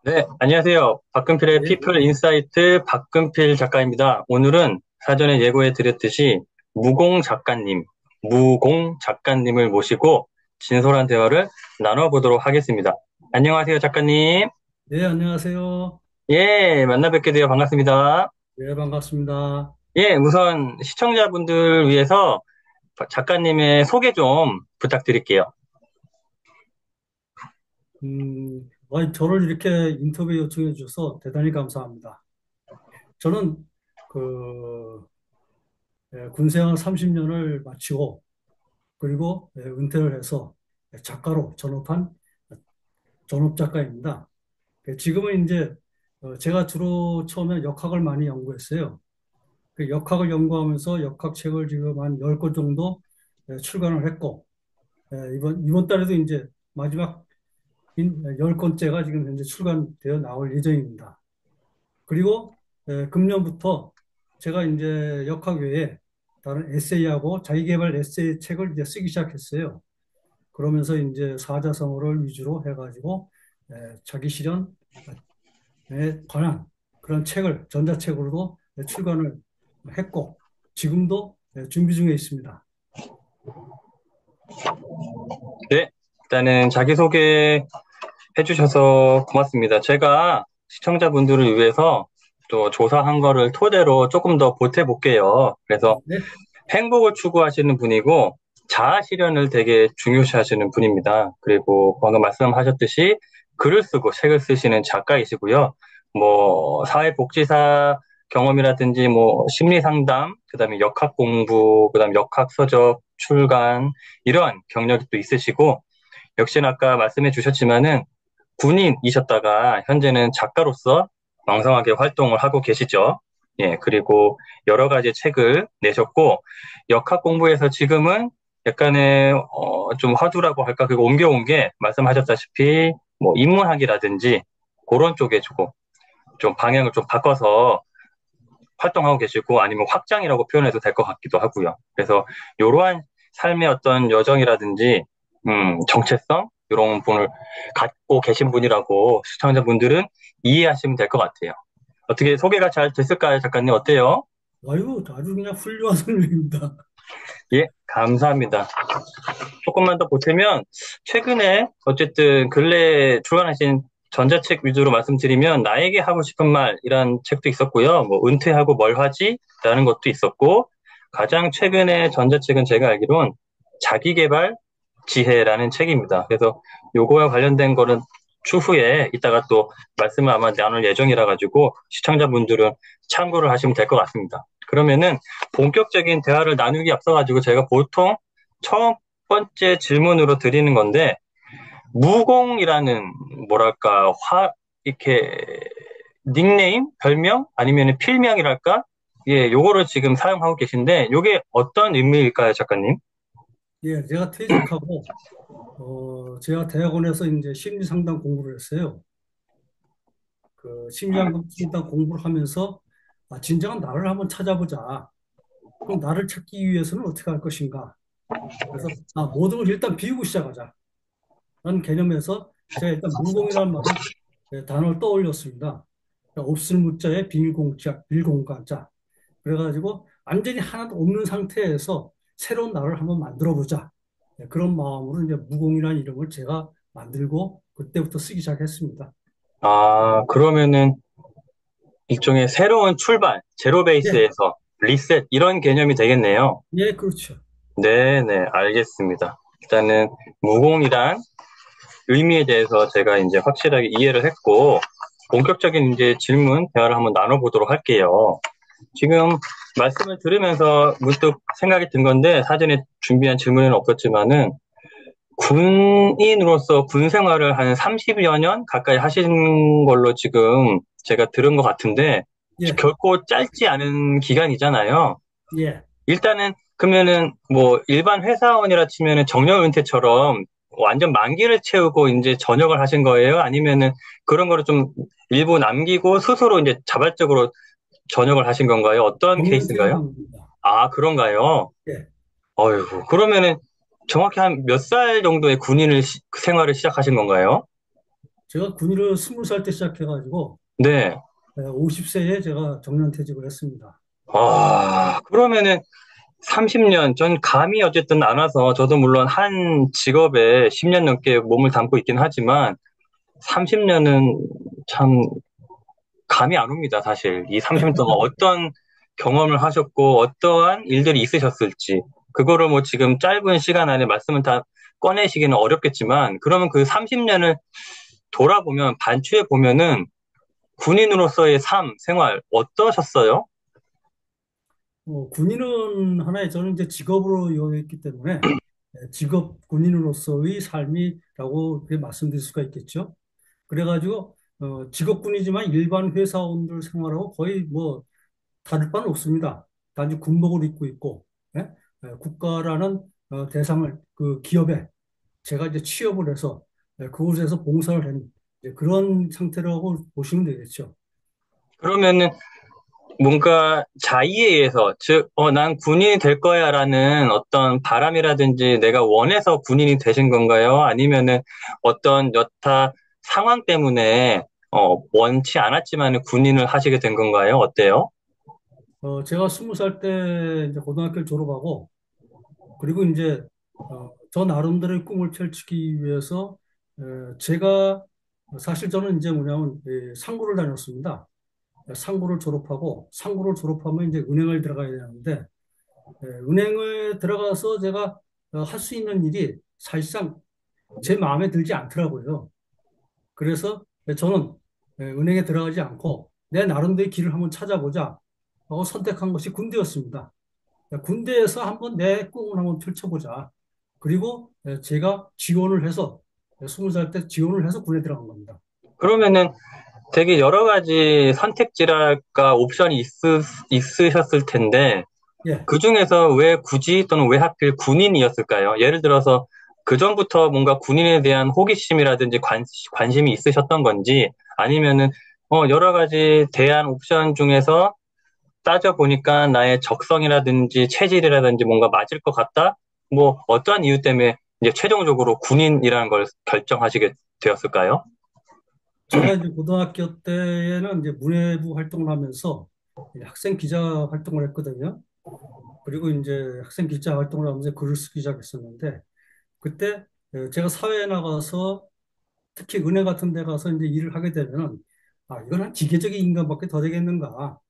네, 안녕하세요. 박근필의 예, 피플 인사이트 박근필 작가입니다. 오늘은 사전에 예고해 드렸듯이 무공 작가님을 모시고 진솔한 대화를 나눠보도록 하겠습니다. 안녕하세요, 작가님. 네, 안녕하세요. 예, 만나 뵙게 되어 반갑습니다. 네, 반갑습니다. 예, 우선 시청자분들 위해서 작가님의 소개 좀 부탁드릴게요. 저를 이렇게 인터뷰 요청해 주셔서 대단히 감사합니다. 저는 그 군생활 30년을 마치고 그리고 은퇴를 해서 작가로 전업한 전업 작가입니다. 지금은 이제 제가 주로 처음에 역학을 많이 연구했어요. 그 역학을 연구하면서 역학책을 지금 한 10권 정도 출간을 했고 이번 달에도 이제 마지막 10권째가 지금 현재 출간되어 나올 예정입니다. 그리고 금년부터 제가 이제 역학 외에 다른 에세이하고 자기계발 에세이 책을 이제 쓰기 시작했어요. 그러면서 이제 사자성어를 위주로 해가지고 자기 실현에 관한 그런 책을 전자책으로도 출간을 했고 지금도 준비 중에 있습니다. 네, 일단은 자기소개 해주셔서 고맙습니다. 제가 시청자분들을 위해서 또 조사한 거를 토대로 조금 더 보태볼게요. 그래서 네, 행복을 추구하시는 분이고 자아 실현을 되게 중요시 하시는 분입니다. 그리고 방금 말씀하셨듯이 글을 쓰고 책을 쓰시는 작가이시고요. 뭐 사회복지사 경험이라든지 뭐 심리 상담, 그다음에 역학 공부, 그다음에 역학 서적 출간 이러한 경력이 또 있으시고 역시나 아까 말씀해 주셨지만은 군인이셨다가 현재는 작가로서 왕성하게 활동을 하고 계시죠. 예, 그리고 여러 가지 책을 내셨고, 역학 공부에서 지금은 약간의, 좀 화두라고 할까, 그리고 옮겨온 게 말씀하셨다시피, 뭐, 인문학이라든지, 그런 쪽에 조금, 좀 방향을 좀 바꿔서 활동하고 계시고, 아니면 확장이라고 표현해도 될 것 같기도 하고요. 그래서, 이러한 삶의 어떤 여정이라든지, 정체성, 이런 분을 갖고 계신 분이라고 시청자분들은 이해하시면 될 것 같아요. 어떻게 소개가 잘 됐을까요, 작가님? 어때요? 아유, 아주 그냥 훌륭한 설명입니다. 예, 감사합니다. 조금만 더 보태면, 최근에, 어쨌든, 근래에 출간하신 전자책 위주로 말씀드리면, 나에게 하고 싶은 말이란 책도 있었고요. 뭐, 은퇴하고 뭘 하지? 라는 것도 있었고, 가장 최근에 전자책은 제가 알기론, 자기계발 지혜라는 책입니다. 그래서 요거와 관련된 거는 추후에 이따가 또 말씀을 아마 나눌 예정이라 가지고 시청자분들은 참고를 하시면 될 것 같습니다. 그러면은 본격적인 대화를 나누기 앞서 가지고 제가 보통 첫 번째 질문으로 드리는 건데 무공이라는 뭐랄까 이렇게 닉네임, 별명 아니면 필명이랄까? 예, 요거를 지금 사용하고 계신데 요게 어떤 의미일까요, 작가님? 예, 제가 퇴직하고, 제가 대학원에서 이제 심리상담 공부를 했어요. 그 심리상담 공부를 하면서, 진정한 나를 한번 찾아보자. 그럼 나를 찾기 위해서는 어떻게 할 것인가? 그래서, 모든 걸 일단 비우고 시작하자. 라는 개념에서 제가 일단 무공이라는 말을, 단어를 떠올렸습니다. 그러니까 없을 무자에 빌공자자. 그래가지고 완전히 하나도 없는 상태에서 새로운 나를 한번 만들어 보자. 그런 마음으로 이제 무공이라는 이름을 제가 만들고 그때부터 쓰기 시작했습니다. 아, 그러면은 일종의 새로운 출발, 제로 예, 베이스에서 리셋 이런 개념이 되겠네요. 예, 그렇죠. 네네, 알겠습니다. 일단은 무공이란 의미에 대해서 제가 이제 확실하게 이해를 했고, 본격적인 이제 질문, 대화를 한번 나눠보도록 할게요. 지금 말씀을 들으면서 문득 생각이 든 건데, 사전에 준비한 질문은 없었지만은, 군인으로서 군 생활을 한 30여 년 가까이 하신 걸로 지금 제가 들은 것 같은데, 예, 결코 짧지 않은 기간이잖아요. 예. 일단은 그러면은 뭐 일반 회사원이라 치면은 정년 은퇴처럼 완전 만기를 채우고 이제 전역을 하신 거예요? 아니면은 그런 거를 좀 일부 남기고 스스로 이제 자발적으로 전역을 하신 건가요? 어떤 정년 케이스인가요? 퇴직입니다. 아, 그런가요? 예. 어이구, 그러면은 정확히 한 몇 살 정도의 군인을 생활을 시작하신 건가요? 제가 군의를 20살 때 시작해가지고 네. 50세에 제가 정년퇴직을 했습니다. 그러면은 30년, 전 감이 어쨌든 안 와서 저도 물론 한 직업에 10년 넘게 몸을 담고 있긴 하지만 30년은 참 감이 안 옵니다, 사실. 이 30년 동안 어떤 경험을 하셨고 어떠한 일들이 있으셨을지. 그거를 뭐 지금 짧은 시간 안에 말씀을 다 꺼내시기는 어렵겠지만 그러면 그 30년을 돌아보면 반추해 보면은 군인으로서의 삶, 생활 어떠셨어요? 군인은 하나의 저는 이제 직업으로 이용했기 때문에 직업 군인으로서의 삶이라고 그렇게 말씀드릴 수가 있겠죠. 그래가지고 직업군이지만 일반 회사원들 생활하고 거의 뭐 다를 바는 없습니다. 단지 군복을 입고 있고 예? 국가라는 대상을 그 기업에 제가 이제 취업을 해서 그곳에서 봉사를 한 이제 그런 상태라고 보시면 되겠죠. 그러면은 뭔가 자의에 의해서, 즉, 난 군인이 될 거야라는 어떤 바람이라든지 내가 원해서 군인이 되신 건가요? 아니면은 어떤 여타 상황 때문에, 원치 않았지만 군인을 하시게 된 건가요? 어때요? 제가 20살 때 이제 고등학교를 졸업하고 그리고 이제 저 나름대로의 꿈을 펼치기 위해서 제가 사실 저는 이제 뭐냐면 상고를 다녔습니다. 상고를 졸업하고 상고를 졸업하면 이제 은행을 들어가야 되는데 은행에 들어가서 제가 할 수 있는 일이 사실상 제 마음에 들지 않더라고요. 그래서 저는 은행에 들어가지 않고 내 나름대로의 길을 한번 찾아보자 하고 선택한 것이 군대였습니다. 군대에서 한번 내 꿈을 한번 펼쳐보자. 그리고 제가 지원을 해서 20살 때 지원을 해서 군에 들어간 겁니다. 그러면은 되게 여러 가지 선택지랄까 옵션이 있으셨을 텐데, 예. 그 중에서 왜 굳이 또는 왜 하필 군인이었을까요? 예를 들어서 그 전부터 뭔가 군인에 대한 호기심이라든지 관심이 있으셨던 건지 아니면은 여러 가지 대안 옵션 중에서 따져보니까 나의 적성이라든지 체질이라든지 뭔가 맞을 것 같다? 뭐 어떠한 이유 때문에 이제 최종적으로 군인이라는 걸 결정하시게 되었을까요? 제가 이제 고등학교 때에는 이제 문예부 활동을 하면서 이제 학생 기자 활동을 했거든요. 그리고 이제 학생 기자 활동을 하면서 글을 쓰기 시작했었는데 그때 제가 사회에 나가서 특히 은행 같은 데 가서 이제 일을 하게 되면은 이건 한 기계적인 인간밖에 더 되겠는가?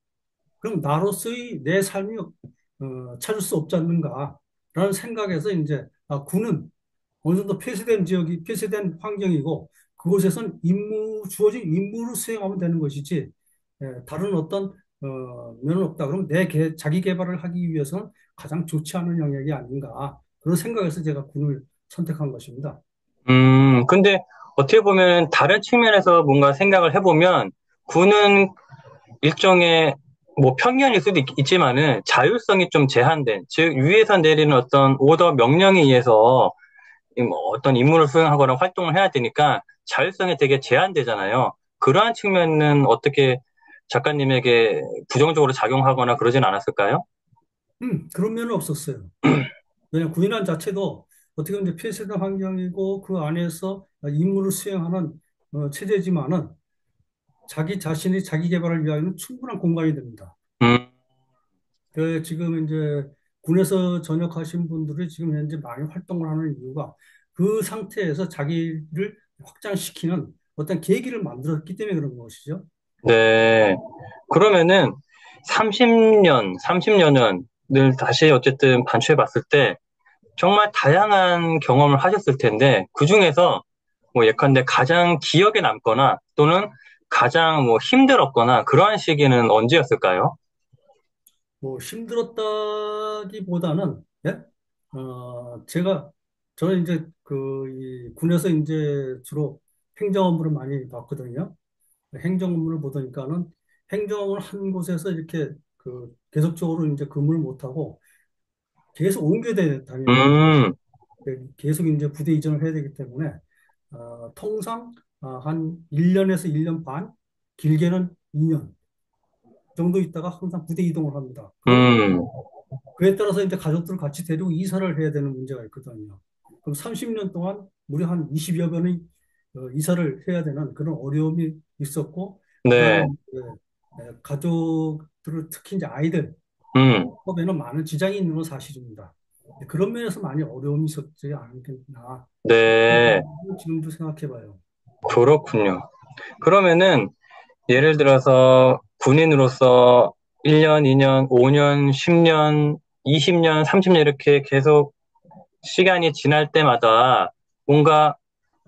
그럼 나로서의 내 삶이 찾을 수 없지 않는가라는 생각에서 이제 군은 어느 정도 폐쇄된 지역이 폐쇄된 환경이고 그곳에선 주어진 임무를 수행하면 되는 것이지 다른 어떤 면은 없다. 그럼 자기 개발을 하기 위해서는 가장 좋지 않은 영역이 아닌가 그런 생각에서 제가 군을 선택한 것입니다. 근데 어떻게 보면 다른 측면에서 뭔가 생각을 해보면 군은 일종의 뭐 편견일 수도 있지만은 자율성이 좀 제한된, 즉 위에서 내리는 어떤 오더 명령에 의해서 이뭐 어떤 임무를 수행하거나 활동을 해야 되니까 자율성이 되게 제한되잖아요. 그러한 측면은 어떻게 작가님에게 부정적으로 작용하거나 그러진 않았을까요? 그런 면은 없었어요. 왜냐하면 군이란 자체도 어떻게 보면 이제 폐쇄된 환경이고 그 안에서 임무를 수행하는 체제지만은 자기 자신이 자기 개발을 위하여는 충분한 공간이 됩니다. 음, 지금 이제 군에서 전역하신 분들이 지금 현재 많이 활동을 하는 이유가 그 상태에서 자기를 확장시키는 어떤 계기를 만들었기 때문에 그런 것이죠. 네. 그러면은 30년을 다시 어쨌든 반추해 봤을 때 정말 다양한 경험을 하셨을 텐데, 그 중에서 뭐 예컨대 가장 기억에 남거나 또는 가장 뭐 힘들었거나 그러한 시기는 언제였을까요? 뭐 힘들었다기보다는 예? 제가 저는 이제 이 군에서 이제 주로 행정 업무를 많이 봤거든요. 행정 업무를 보니까는 행정을 한 곳에서 이렇게 계속적으로 이제 근무를 못 하고 계속 다녀야 됩니다. 음, 계속 이제 부대 이전을 해야 되기 때문에 통상 한 1년에서 1년 반, 길게는 2년 정도 있다가 항상 부대 이동을 합니다. 그럼 음, 그에 따라서 이제 가족들을 같이 데리고 이사를 해야 되는 문제가 있거든요. 그럼 30년 동안 무려 한 20여 번의 이사를 해야 되는 그런 어려움이 있었고, 그다음에 네, 가족들을 특히 이제 아이들 음, 법에는 많은 지장이 있는 건 사실입니다. 그런 면에서 많이 어려움이 있었지 않겠나. 네, 지금도 생각해봐요. 그렇군요. 그러면은 예를 들어서 군인으로서 1년, 2년, 5년, 10년, 20년, 30년 이렇게 계속 시간이 지날 때마다 뭔가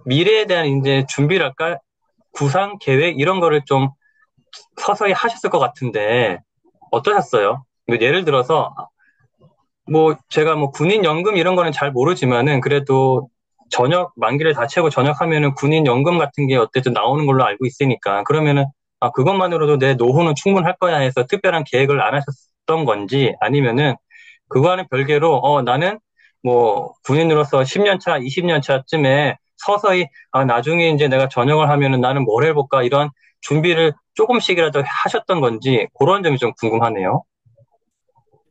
미래에 대한 이제 준비랄까? 구상, 계획 이런 거를 좀 서서히 하셨을 것 같은데 어떠셨어요? 뭐 예를 들어서 뭐 제가 뭐 군인 연금 이런 거는 잘 모르지만은 그래도 전역 만기를 다 채고 전역하면은 군인 연금 같은 게 어쨌든 나오는 걸로 알고 있으니까 그러면은 아 그것만으로도 내 노후는 충분할 거야 해서 특별한 계획을 안 하셨던 건지 아니면은 그거와는 별개로 나는 뭐 군인으로서 10년 차, 20년 차쯤에 서서히 아 나중에 이제 내가 전역을 하면은 나는 뭘 해볼까 이런 준비를 조금씩이라도 하셨던 건지 그런 점이 좀 궁금하네요.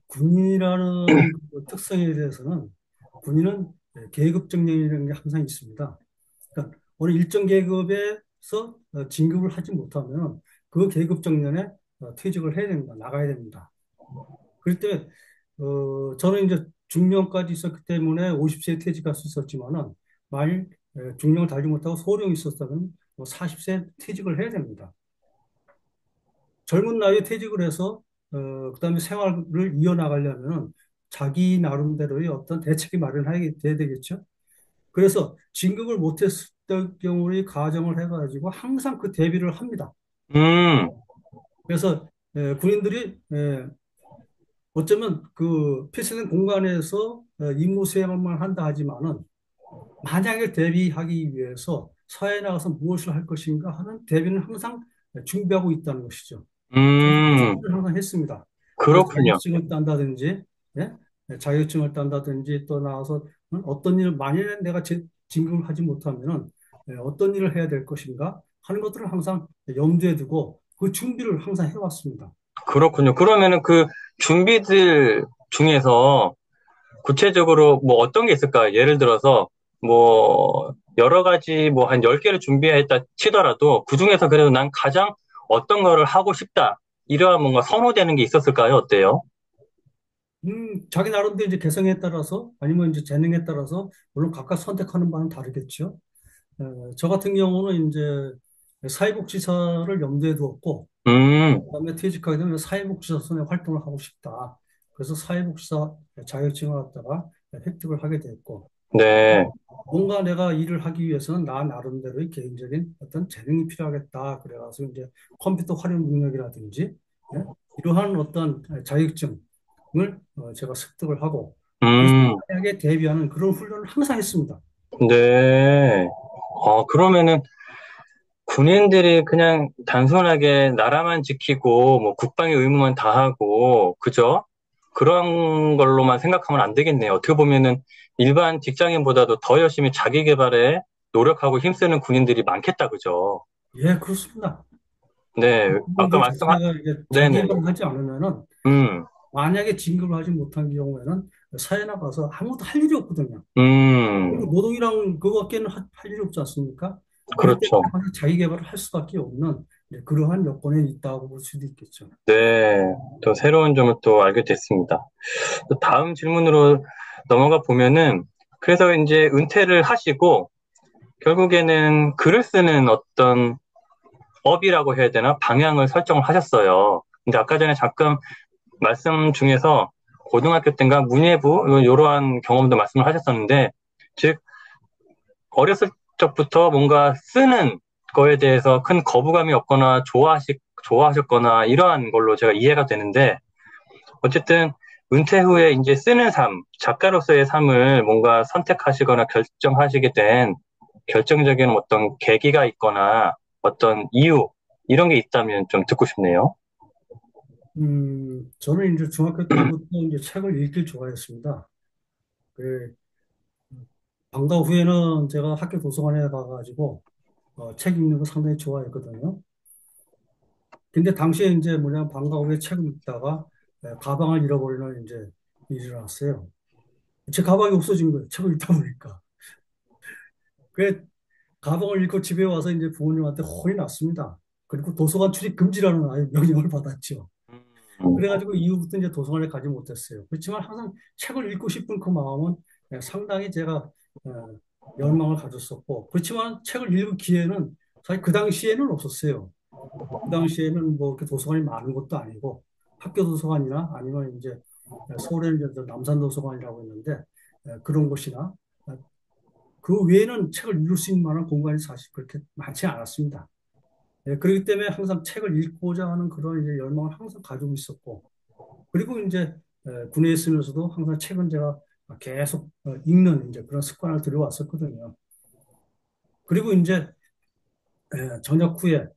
군인이라는 그 특성에 대해서는 군인은 계급 정년이라는 게 항상 있습니다. 그러니까 어느 일정 계급에서 진급을 하지 못하면 그 계급 정년에 퇴직을 해야 됩니다. 나가야 됩니다. 그럴 때 저는 이제 중령까지 있었기 때문에 50세에 퇴직할 수 있었지만은 만일 중령을 달지 못하고 소령이 있었다면 뭐 40세 퇴직을 해야 됩니다. 젊은 나이에 퇴직을 해서 그다음에 생활을 이어나가려면 자기 나름대로의 어떤 대책이 마련해야 돼야 되겠죠. 그래서 진급을 못했을 경우의 가정을 해가지고 항상 그 대비를 합니다. 음, 그래서 군인들이 어쩌면 그 폐쇄된 공간에서 임무 수행만 한다 하지만은 만약에 대비하기 위해서 사회에 나가서 무엇을 할 것인가 하는 대비는 항상 준비하고 있다는 것이죠. 저도 그 음, 준비를 항상 했습니다. 그래서 그렇군요. 자격증을 딴다든지, 예? 자격증을 딴다든지 또 나와서 어떤 일을 만약에 내가 진급을 하지 못하면은 어떤 일을 해야 될 것인가 하는 것들을 항상 염두에 두고 그 준비를 항상 해왔습니다. 그렇군요. 그러면은 그 준비들 중에서 구체적으로 뭐 어떤 게 있을까요? 예를 들어서 뭐 여러 가지 뭐 한 10개를 준비했다 치더라도 그중에서 그래도 난 가장 어떤 거를 하고 싶다. 이러한 뭔가 선호되는 게 있었을까요? 어때요? 자기 나름대로 이제 개성에 따라서 아니면 이제 재능에 따라서 물론 각각 선택하는 바는 다르겠죠. 저 같은 경우는 이제 사회복지사를 염두에 두었고, 음, 그다음에 퇴직하게 되면 사회복지사선의 활동을 하고 싶다. 그래서 사회복지사 자격증을 갖다가 획득을 하게 됐고, 네. 뭔가 내가 일을 하기 위해서는 나 나름대로의 개인적인 어떤 재능이 필요하겠다. 그래가서 이제 컴퓨터 활용 능력이라든지, 예? 이러한 어떤 자격증을 제가 습득을 하고, 그 음, 사회에 대비하는 그런 훈련을 항상 했습니다. 네. 그러면은 군인들이 그냥 단순하게 나라만 지키고 뭐 국방의 의무만 다하고 그죠? 그런 걸로만 생각하면 안 되겠네요. 어떻게 보면은 일반 직장인보다도 더 열심히 자기 개발에 노력하고 힘쓰는 군인들이 많겠다, 그죠? 예, 그렇습니다. 네, 아까 분들 자체가 이게 자기 네네네. 개발을 하지 않으면은 음, 만약에 진급을 하지 못한 경우에는 사회 나가서 아무것도 할 일이 없거든요. 그리고 음, 노동이랑 그거밖에는 할 일이 없지 않습니까? 그렇기 때문에 그렇죠. 항상 자기 개발을 할 수밖에 없는 그러한 여건에 있다고 볼 수도 있겠죠. 네, 또 새로운 점을 또 알게 됐습니다. 또 다음 질문으로 넘어가 보면은 그래서 이제 은퇴를 하시고 결국에는 글을 쓰는 어떤 업이라고 해야 되나? 방향을 설정을 하셨어요. 근데 아까 전에 잠깐 말씀 중에서 고등학교 때인가 문예부 이러한 경험도 말씀을 하셨었는데, 즉 어렸을 적부터 뭔가 쓰는 거에 대해서 큰 거부감이 없거나 좋아하셨거나 이러한 걸로 제가 이해가 되는데, 어쨌든 은퇴 후에 이제 쓰는 삶, 작가로서의 삶을 뭔가 선택하시거나 결정하시게 된 결정적인 어떤 계기가 있거나 어떤 이유, 이런 게 있다면 좀 듣고 싶네요. 저는 이제 중학교 때부터 이제 책을 읽길 좋아했습니다. 그 방과 후에는 제가 학교 도서관에 가가지고 책 읽는 거 상당히 좋아했거든요. 근데 당시에 이제 뭐냐 방과 후에 책을 읽다가 가방을 잃어버리는 이제 일이 일어났어요. 제 가방이 없어진 거예요. 책을 읽다 보니까. 가방을 잃고 집에 와서 이제 부모님한테 혼이 났습니다. 그리고 도서관 출입 금지라는 아예 명령을 받았죠. 음, 그래가지고 이후부터 이제 도서관에 가지 못했어요. 그렇지만 항상 책을 읽고 싶은 그 마음은 상당히 제가 열망을 가졌었고, 그렇지만 책을 읽을 기회는 사실 그 당시에는 없었어요. 그 당시에는 뭐 이렇게 도서관이 많은 것도 아니고 학교 도서관이나 아니면 이제 서울에는 이제 남산 도서관이라고 있는데 그런 곳이나 그 외에는 책을 읽을 수 있는 만한 공간이 사실 그렇게 많지 않았습니다. 그렇기 때문에 항상 책을 읽고자 하는 그런 이제 열망을 항상 가지고 있었고 그리고 이제 군에 있으면서도 항상 책은 제가 계속 읽는 이제 그런 습관을 들여왔었거든요. 그리고 이제 전역 후에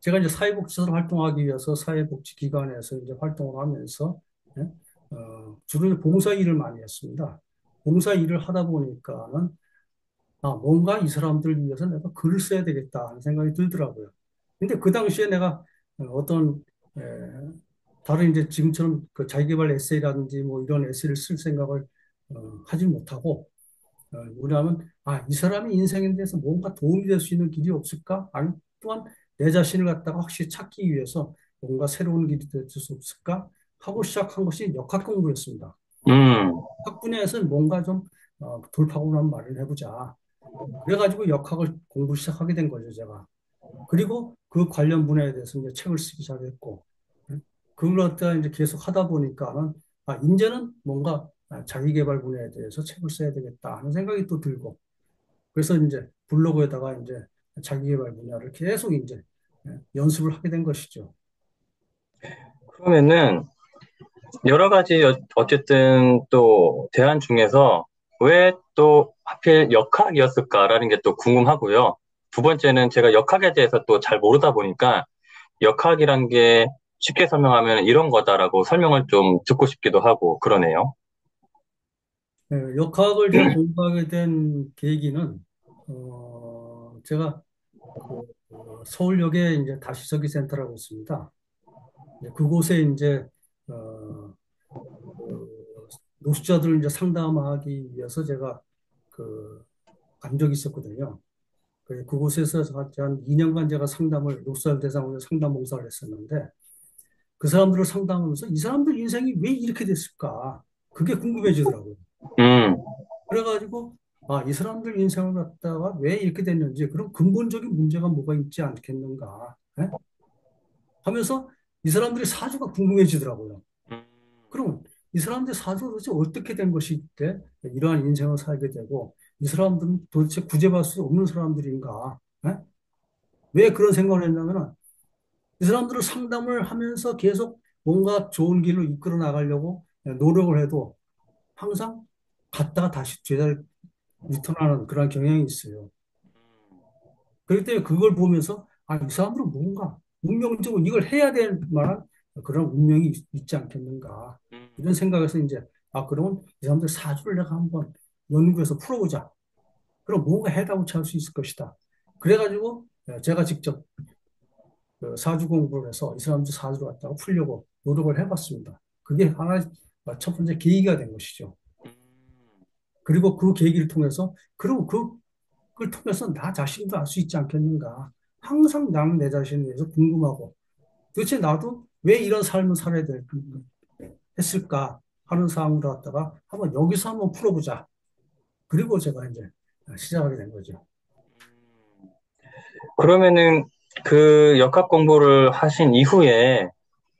제가 이제 사회복지사로 활동하기 위해서 사회복지기관에서 이제 활동을 하면서 예, 주로 이제 봉사 일을 많이 했습니다. 봉사 일을 하다 보니까는 뭔가 이 사람들을 위해서 내가 글을 써야 되겠다 하는 생각이 들더라고요. 근데 그 당시에 내가 어떤 에, 다른 이제 지금처럼 그 자기계발 에세이라든지 뭐 이런 에세이를 쓸 생각을 하지 못하고 뭐냐면 이 사람의 인생에 대해서 뭔가 도움이 될 수 있는 길이 없을까? 아니 또한 내 자신을 갖다가 확실히 찾기 위해서 뭔가 새로운 길이 될 수 없을까? 하고 시작한 것이 역학 공부였습니다. 음, 학 분야에서 뭔가 좀 돌파구를 한번 마련해보자. 그래가지고 역학을 공부 시작하게 된 거죠, 제가. 그리고 그 관련 분야에 대해서 이제 책을 쓰기 시작했고, 그걸 갖다가 이제 계속 하다 보니까는, 이제는 뭔가 자기 개발 분야에 대해서 책을 써야 되겠다 하는 생각이 또 들고, 그래서 이제 블로그에다가 이제 자기 개발 분야를 계속 이제 연습을 하게 된 것이죠. 그러면은 여러 가지 어쨌든 또 대안 중에서 왜 또 하필 역학이었을까라는 게 또 궁금하고요. 두 번째는 제가 역학에 대해서 또 잘 모르다 보니까 역학이란 게 쉽게 설명하면 이런 거다라고 설명을 좀 듣고 싶기도 하고 그러네요. 역학을 제가 공부하게 된 계기는, 제가 서울역에 이제 다시서기 센터라고 있습니다. 그곳에 이제 어, 그 노숙자들을 이제 상담하기 위해서 제가 그 간 적이 있었거든요. 그곳에서 한 2년간 제가 상담을 노숙자 대상으로 상담 봉사를 했었는데 그 사람들을 상담하면서 이 사람들 인생이 왜 이렇게 됐을까? 그게 궁금해지더라고요. 음, 그래가지고 이 사람들 인생을 갖다가 왜 이렇게 됐는지 그런 근본적인 문제가 뭐가 있지 않겠는가? 예? 하면서 이 사람들의 사주가 궁금해지더라고요. 음, 그럼 이 사람들의 사주가 도대체 어떻게 된 것이 있대? 이러한 인생을 살게 되고 이 사람들은 도대체 구제받을 수 없는 사람들인가? 예? 왜 그런 생각을 했냐면은 이 사람들을 상담을 하면서 계속 뭔가 좋은 길로 이끌어 나가려고 노력을 해도 항상 갔다가 다시 제자리 리턴하는 그런 경향이 있어요. 그렇기 때문에 그걸 보면서 이 사람들은 뭔가 운명적으로 이걸 해야 될 만한 그런 운명이 있지 않겠는가. 이런 생각에서 이제 그러면 이 사람들 사주를 내가 한번 연구해서 풀어보자. 그럼 뭔가 해답을 찾을 수 있을 것이다. 그래가지고 제가 직접 그 사주 공부를 해서 이 사람들 사주를 갖다가 풀려고 노력을 해봤습니다. 그게 하나 첫 번째 계기가 된 것이죠. 그리고 그 계기를 통해서 그리고 그걸 통해서 나 자신도 알 수 있지 않겠는가. 항상 나는 내 자신에 대해서 궁금하고 도대체 나도 왜 이런 삶을 살아야 했을까 하는 상황을 갖다가 한번 여기서 한번 풀어보자. 그리고 제가 이제 시작하게 된 거죠. 그러면은 그 역학 공부를 하신 이후에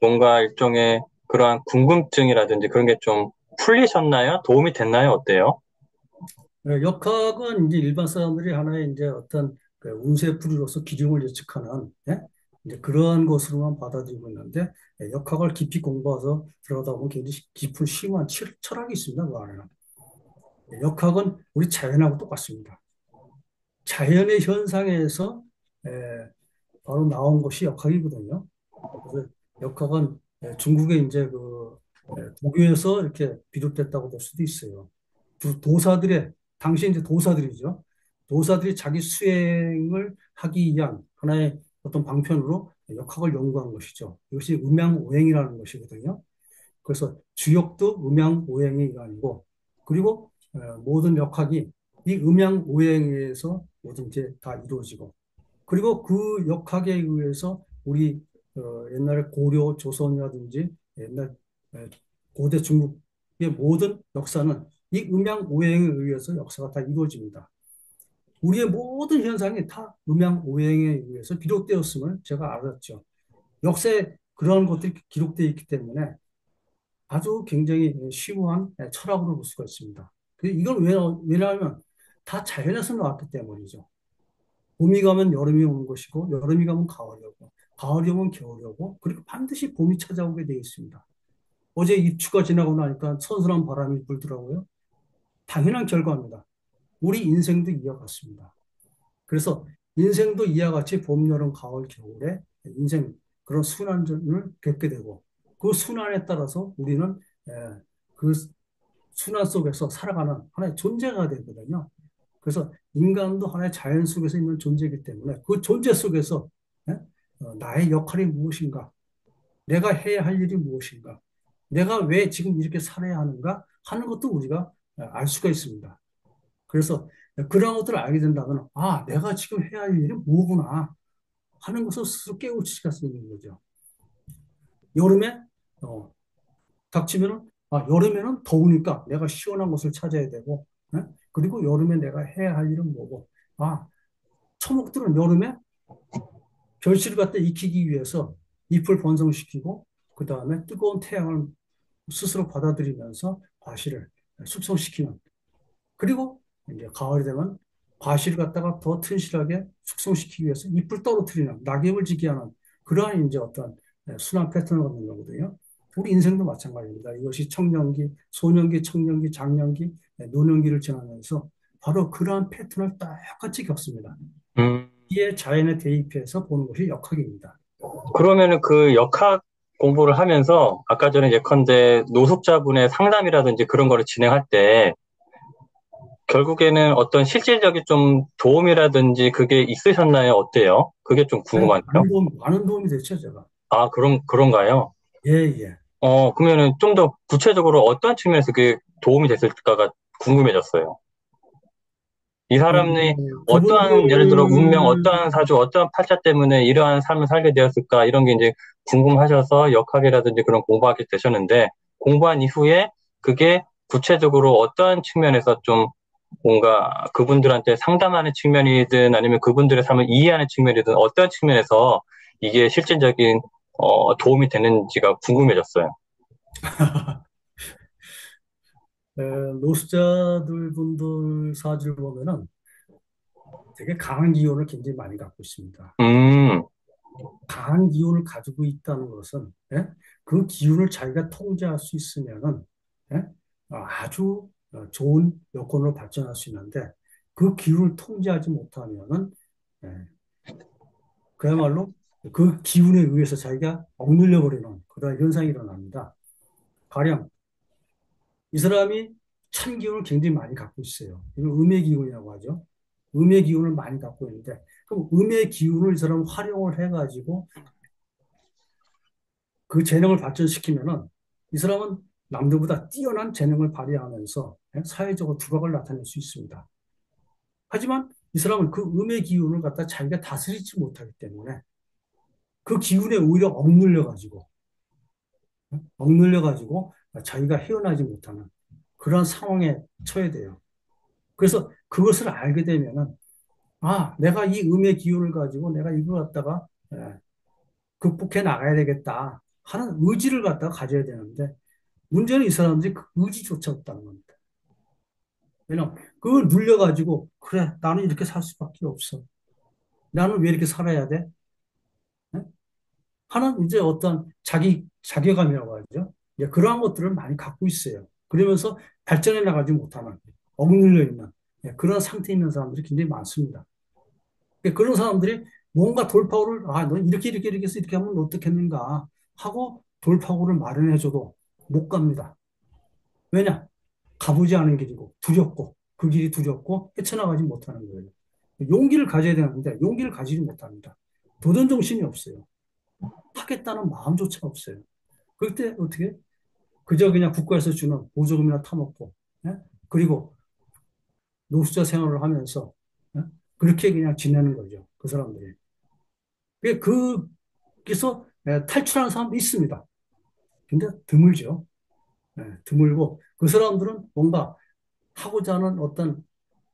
뭔가 일종의 그러한 궁금증이라든지 그런 게 좀 풀리셨나요? 도움이 됐나요? 어때요? 역학은 이제 일반 사람들이 하나의 이제 어떤 그 운세풀이로서 기lum을 예측하는 이제 그러한 것으로만 받아들이고 있는데 역학을 깊이 공부해서 들어가다 보면 굉장히 깊은 심오한 철학이 있습니다. 그 안에는. 역학은 우리 자연하고 똑같습니다. 자연의 현상에서 에, 바로 나온 것이 역학이거든요. 그래서 역학은 중국의 이제 그 도교에서 이렇게 비롯됐다고 볼 수도 있어요. 도사들의 당시 이제 도사들이죠. 도사들이 자기 수행을 하기 위한 하나의 어떤 방편으로 역학을 연구한 것이죠. 이것이 음양오행이라는 것이거든요. 그래서 주역도 음양오행의 일환이고 그리고 모든 역학이 이 음양오행에서 뭐든지 다 이루어지고 그리고 그 역학에 의해서 우리 옛날에 고려 조선이라든지 옛날 에, 고대 중국의 모든 역사는 이 음양 오행에 의해서 역사가 다 이루어집니다. 우리의 모든 현상이 다 음양 오행에 의해서 비롯되었음을 제가 알았죠. 역사에 그러한 것들이 기록되어 있기 때문에 아주 굉장히 심오한 철학으로 볼 수가 있습니다. 이걸 왜냐하면 다 자연에서 나왔기 때문이죠. 봄이 가면 여름이 오는 것이고 여름이 가면 가을이 오고 가을이 오면 겨울이 오고 그리고 반드시 봄이 찾아오게 되어 있습니다. 어제 입추가 지나고 나니까 선선한 바람이 불더라고요. 당연한 결과입니다. 우리 인생도 이와 같습니다. 그래서 인생도 이와 같이 봄, 여름, 가을, 겨울에 인생 그런 순환을 겪게 되고 그 순환에 따라서 우리는 예, 그 순환 속에서 살아가는 하나의 존재가 되거든요. 그래서 인간도 하나의 자연 속에서 있는 존재이기 때문에 그 존재 속에서 예? 나의 역할이 무엇인가, 내가 해야 할 일이 무엇인가, 내가 왜 지금 이렇게 살아야 하는가 하는 것도 우리가 알 수가 있습니다. 그래서 그런 것들을 알게 된다면, 아, 내가 지금 해야 할 일이 뭐구나 하는 것을 스스로 깨우칠 수 있는 거죠. 여름에 어, 닥치면은 여름에는 더우니까 내가 시원한 곳을 찾아야 되고, 예? 그리고 여름에 내가 해야 할 일은 뭐고, 아, 초목들은 여름에 결실을 갖다 익히기 위해서 잎을 번성시키고, 그 다음에 뜨거운 태양을 스스로 받아들이면서 과실을 숙성시키는. 그리고 이제 가을이 되면 과실을 갖다가 더 튼실하게 숙성시키기 위해서 잎을 떨어뜨리는, 낙엽을 지게 하는 그러한 이제 어떤 순환 패턴을 갖는 거거든요. 우리 인생도 마찬가지입니다. 이것이 청년기, 소년기, 청년기, 장년기, 노년기를 지나면서 바로 그러한 패턴을 똑같이 겪습니다. 음, 이에 자연에 대입해서 보는 것이 역학입니다. 그러면은 그 역학 공부를 하면서 아까 전에 예컨대 노숙자분의 상담이라든지 그런 거를 진행할 때 결국에는 어떤 실질적인 좀 도움이라든지 그게 있으셨나요? 어때요? 그게 좀 궁금하네요. 많은 도움이 됐죠, 제가. 아, 그런가요? 예, 예. 그러면은 좀 더 구체적으로 어떤 측면에서 그게 도움이 됐을까가 궁금해졌어요. 이 사람이 어떠한, 예를 들어 운명, 그분들, 어떠한 사주, 어떠한 팔자 때문에 이러한 삶을 살게 되었을까, 이런 게 이제 궁금하셔서 역학이라든지 그런 공부하게 되셨는데, 공부한 이후에 그게 구체적으로 어떠한 측면에서 좀 뭔가 그분들한테 상담하는 측면이든 아니면 그분들의 삶을 이해하는 측면이든 어떤 측면에서 이게 실질적인 도움이 되는지가 궁금해졌어요. 노숙자들 분들 사주를 보면은 되게 강한 기운을 굉장히 많이 갖고 있습니다. 음, 강한 기운을 가지고 있다는 것은 예? 그 기운을 자기가 통제할 수 있으면은 예? 아주 좋은 여건으로 발전할 수 있는데 그 기운을 통제하지 못하면은 예, 그야말로 그 기운에 의해서 자기가 억눌려 버리는 그런 현상이 일어납니다. 가령 이 사람이 찬 기운을 굉장히 많이 갖고 있어요. 이걸 음의 기운이라고 하죠. 음의 기운을 많이 갖고 있는데, 그럼 음의 기운을 이 사람은 활용을 해가지고 그 재능을 발전시키면은 이 사람은 남들보다 뛰어난 재능을 발휘하면서 사회적으로 두각을 나타낼 수 있습니다. 하지만 이 사람은 그 음의 기운을 갖다 자기가 다스리지 못하기 때문에 그 기운에 오히려 억눌려가지고 자기가 헤어나지 못하는 그런 상황에 처해 돼요. 그래서 그것을 알게 되면은 내가 이 음의 기운을 가지고 내가 이걸 갖다가 극복해 나가야 되겠다 하는 의지를 갖다가 가져야 되는데 문제는 이 사람들이 그 의지조차 없다는 겁니다. 왜냐면 그걸 눌려가지고 그래 나는 이렇게 살 수밖에 없어. 나는 왜 이렇게 살아야 돼? 네? 하는 이제 어떤 자괴감이라고 하죠. 이제 그러한 것들을 많이 갖고 있어요. 그러면서 발전해 나가지 못하는 억눌려 있는 그런 상태에 있는 사람들이 굉장히 많습니다. 그런 사람들이 뭔가 돌파구를, 너 이렇게 해서 이렇게 하면 어떻겠는가 하고 돌파구를 마련해줘도 못 갑니다. 왜냐? 가보지 않은 길이고, 두렵고, 그 길이 두렵고, 헤쳐나가지 못하는 거예요. 용기를 가져야 되는데, 용기를 가지지 못합니다. 도전 정신이 없어요. 하겠다는 마음조차 없어요. 그럴 때 어떻게? 그저 그냥 국가에서 주는 보조금이나 타먹고, 예? 그리고 노숙자 생활을 하면서, 예? 그렇게 그냥 지내는 거죠. 그 사람들이. 거기서 탈출하는 사람도 있습니다. 근데 드물죠. 드물고 그 사람들은 뭔가 하고자 하는 어떤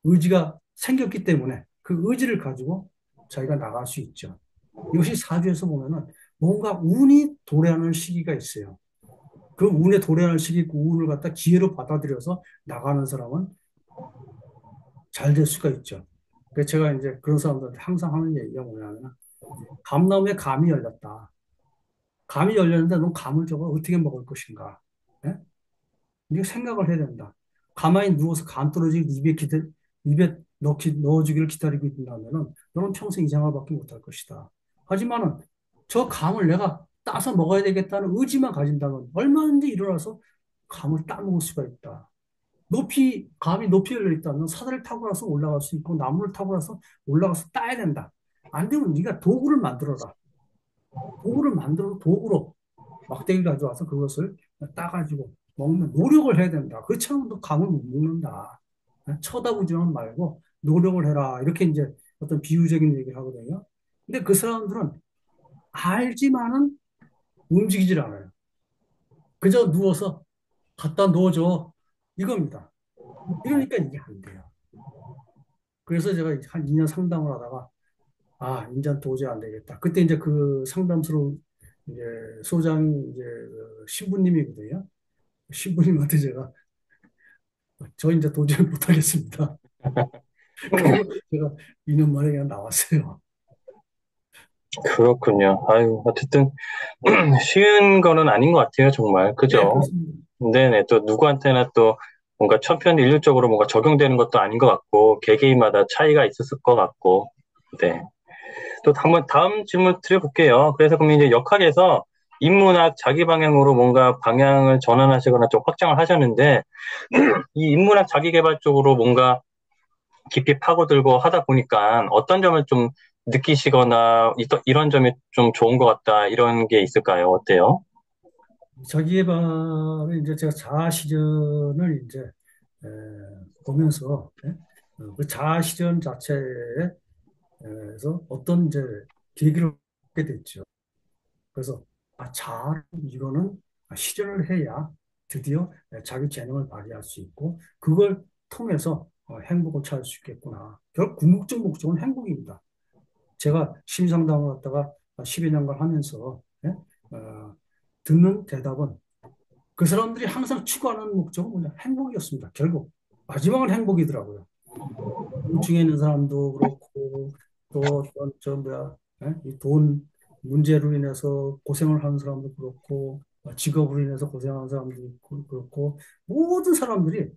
의지가 생겼기 때문에 그 의지를 가지고 자기가 나갈 수 있죠. 이것이 사주에서 보면은 뭔가 운이 도래하는 시기가 있어요. 그 운에 도래하는 시기, 그 운을 갖다 기회로 받아들여서 나가는 사람은 잘 될 수가 있죠. 그래서 제가 이제 그런 사람들한테 항상 하는 얘기가 뭐냐면, 감나무에 감이 열렸다. 감이 열렸는데 넌 감을 저거 어떻게 먹을 것인가? 예? 이거 생각을 해야 된다. 가만히 누워서 감 떨어지기 입에 넣어주기를 기다리고 있다면은 너는 평생 이 생활밖에 못할 것이다. 하지만은 저 감을 내가 따서 먹어야 되겠다는 의지만 가진다면 얼마든지 일어나서 감을 따먹을 수가 있다. 감이 높이 열려 있다면 사다리를 타고 나서 올라갈 수 있고 나무를 타고 나서 올라가서 따야 된다. 안 되면 네가 도구를 만들어라. 도구를 만들어 도구로 막대기 가져와서 그것을 따가지고 먹는 노력을 해야 된다. 그렇지 않으면 너 감을 못 먹는다. 쳐다보지만 말고 노력을 해라. 이렇게 이제 어떤 비유적인 얘기를 하거든요. 근데 그 사람들은 알지만은 움직이질 않아요. 그저 누워서 갖다 놓아줘. 이겁니다. 이러니까 이게 안 돼요. 그래서 제가 한 2년 상담을 하다가 인제 도저히 안 되겠다. 그때 이제 그 상담소로 이제 소장이 이제 그 신부님이거든요. 신부님한테 제가 저 이제 도저히 못하겠습니다. 그리고 제가 2년 만에 그냥 나왔어요. 그렇군요. 아유, 어쨌든 쉬운 거는 아닌 것 같아요, 정말. 네, 그죠? 그렇습니다. 네네. 또 누구한테나 또 뭔가 천편일률적으로 뭔가 적용되는 것도 아닌 것 같고, 개개인마다 차이가 있었을 것 같고, 네. 또 한번 다음 질문 드려볼게요. 그래서 그럼 이제 역학에서 인문학 자기 방향으로 뭔가 방향을 전환하시거나 좀 확장을 하셨는데, 이 인문학 자기 개발 쪽으로 뭔가 깊이 파고들고 하다 보니까 어떤 점을 좀 느끼시거나 이런 점이 좀 좋은 것 같다 이런 게 있을까요? 어때요? 자기개발은 이제 제가 자아 실현을 이제 에, 보면서 그 자아 실현 자체에서 어떤 이제 계기를 얻게 됐죠. 그래서 자아를 이거는 실현을 해야 드디어 자기 재능을 발휘할 수 있고 그걸 통해서 행복을 찾을 수 있겠구나. 결국 궁극적 목적은 행복입니다. 제가 심리상담을 갖다가 12 년간 하면서 듣는 대답은 그 사람들이 항상 추구하는 목적은 뭐냐? 행복이었습니다. 결국 마지막은 행복이더라고요. 우중에 있는 사람도 그렇고 또 어떤 저 뭐야 이돈 문제로 인해서 고생을 하는 사람도 그렇고 직업으로 인해서 고생하는 사람도 그렇고 모든 사람들이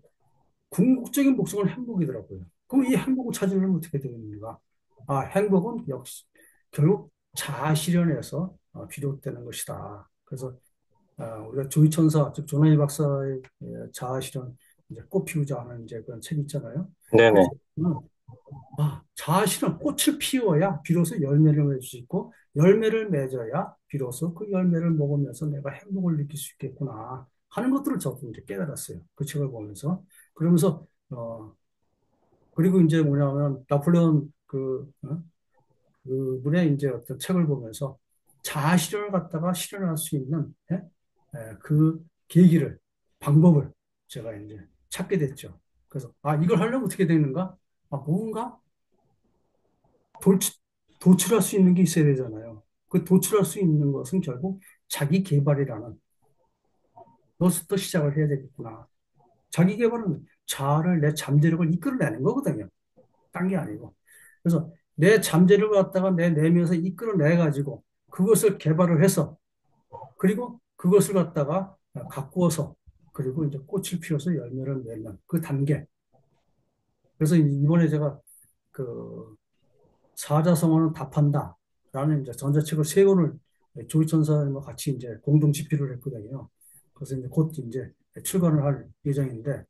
궁극적인 목적은 행복이더라고요. 그럼 이 행복을 찾으려면 어떻게 되는가? 행복은 역시 결국 자아 실현에서 비롯되는 것이다. 그래서 우리가 조이천사, 즉 조나이 박사의 자아 실현 이제 꽃 피우자 하는 이제 그런 책 있잖아요. 그 네네. 책은 자아 실현 꽃을 피워야 비로소 열매를 맺을 수 있고 열매를 맺어야 비로소 그 열매를 먹으면서 내가 행복을 느낄 수 있겠구나 하는 것들을 저도 이제 깨달았어요. 그 책을 보면서 그러면서 그리고 이제 뭐냐면 나폴레옹 그분의 이제 어떤 책을 보면서 자아 실현을 갖다가 실현할 수 있는 그 계기를 방법을 제가 이제 찾게 됐죠. 그래서 이걸 하려면 어떻게 되는가? 뭔가 돌출, 도출할 수 있는 게 있어야 되잖아요. 그 도출할 수 있는 것은 결국 자기 개발이라는 것부터 시작을 해야 되겠구나. 자기 개발은 자아를 내 잠재력을 이끌어내는 거거든요. 딴 게 아니고. 그래서 내 잠재력을 갖다가 내 내면에서 이끌어내 가지고 그것을 개발을 해서 그리고 그것을 갖다가 가꾸어서 그리고 이제 꽃을 피워서 열매를 맺는 그 단계. 그래서 이번에 제가 그 사자성어는 답한다. 라는 이제 전자책을 세 권을 조이천사님과 같이 이제 공동 집필을 했거든요. 그래서 이제 곧 이제 출간을 할 예정인데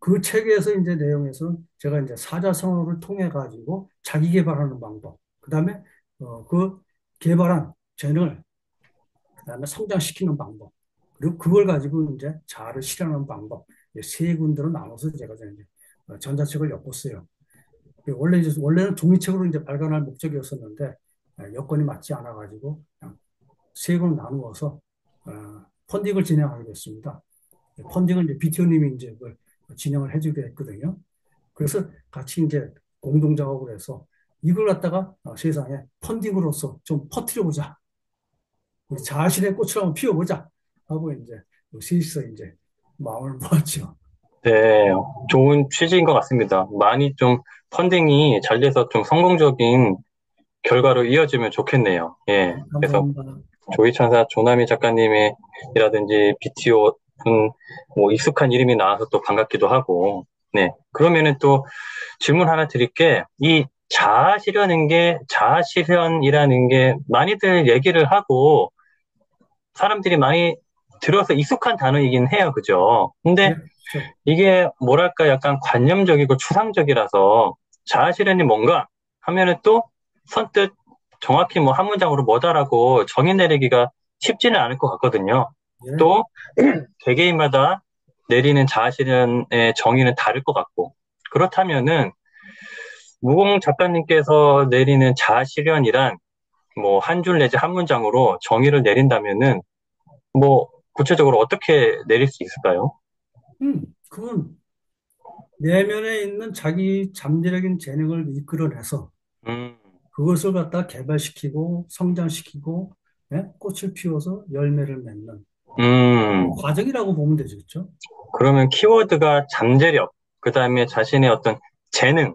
그 책에서 이제 내용에서 제가 이제 사자성어를 통해 가지고 자기 개발하는 방법, 그 다음에 그 개발한 재능을 그다음에 성장시키는 방법, 그리고 그걸 가지고 이제 자아를 실현하는 방법, 이세 군데로 나눠서 제가 이제 전자책을 엮었어요. 원래는 종이책으로 이제 발간할 목적이었었는데 여건이 맞지 않아가지고 그냥 세 권 나누어서 어, 펀딩을 진행하게 됐습니다. 펀딩을 이제 BTO님이 이제 그걸 진행을 해주게 했거든요. 그래서 같이 이제 공동 작업을 해서 이걸 갖다가 세상에 펀딩으로서 좀 퍼뜨려보자. 우리 자신의 꽃을 한번 피워보자. 하고 이제 셋이서 이제 마음을 모았죠. 네, 좋은 취지인 것 같습니다. 많이 좀 펀딩이 잘 돼서 좀 성공적인 결과로 이어지면 좋겠네요. 예. 그래서 감사합니다. 조이천사 조남희 작가님이라든지 BTO 분, 뭐 익숙한 이름이 나와서 또 반갑기도 하고, 네. 그러면은 또 질문 하나 드릴게. 이 자아실현이라는 게 많이들 얘기를 하고 사람들이 많이 들어서 익숙한 단어이긴 해요. 그죠? 근데 예, 그렇죠. 이게 뭐랄까 약간 관념적이고 추상적이라서 자아실현이 뭔가 하면은 또 선뜻 정확히 뭐 한 문장으로 뭐다라고 정의 내리기가 쉽지는 않을 것 같거든요. 예, 또 개개인마다 내리는 자아실현의 정의는 다를 것 같고 그렇다면은 무공 작가님께서 내리는 자아실현이란 뭐 한 줄 내지 한 문장으로 정의를 내린다면은 뭐 구체적으로 어떻게 내릴 수 있을까요? 그건 내면에 있는 자기 잠재적인 재능을 이끌어내서 음, 그것을 갖다 개발시키고 성장시키고 예? 꽃을 피워서 열매를 맺는 음, 과정이라고 보면 되죠. 그렇죠? 그러면 키워드가 잠재력, 그 다음에 자신의 어떤 재능,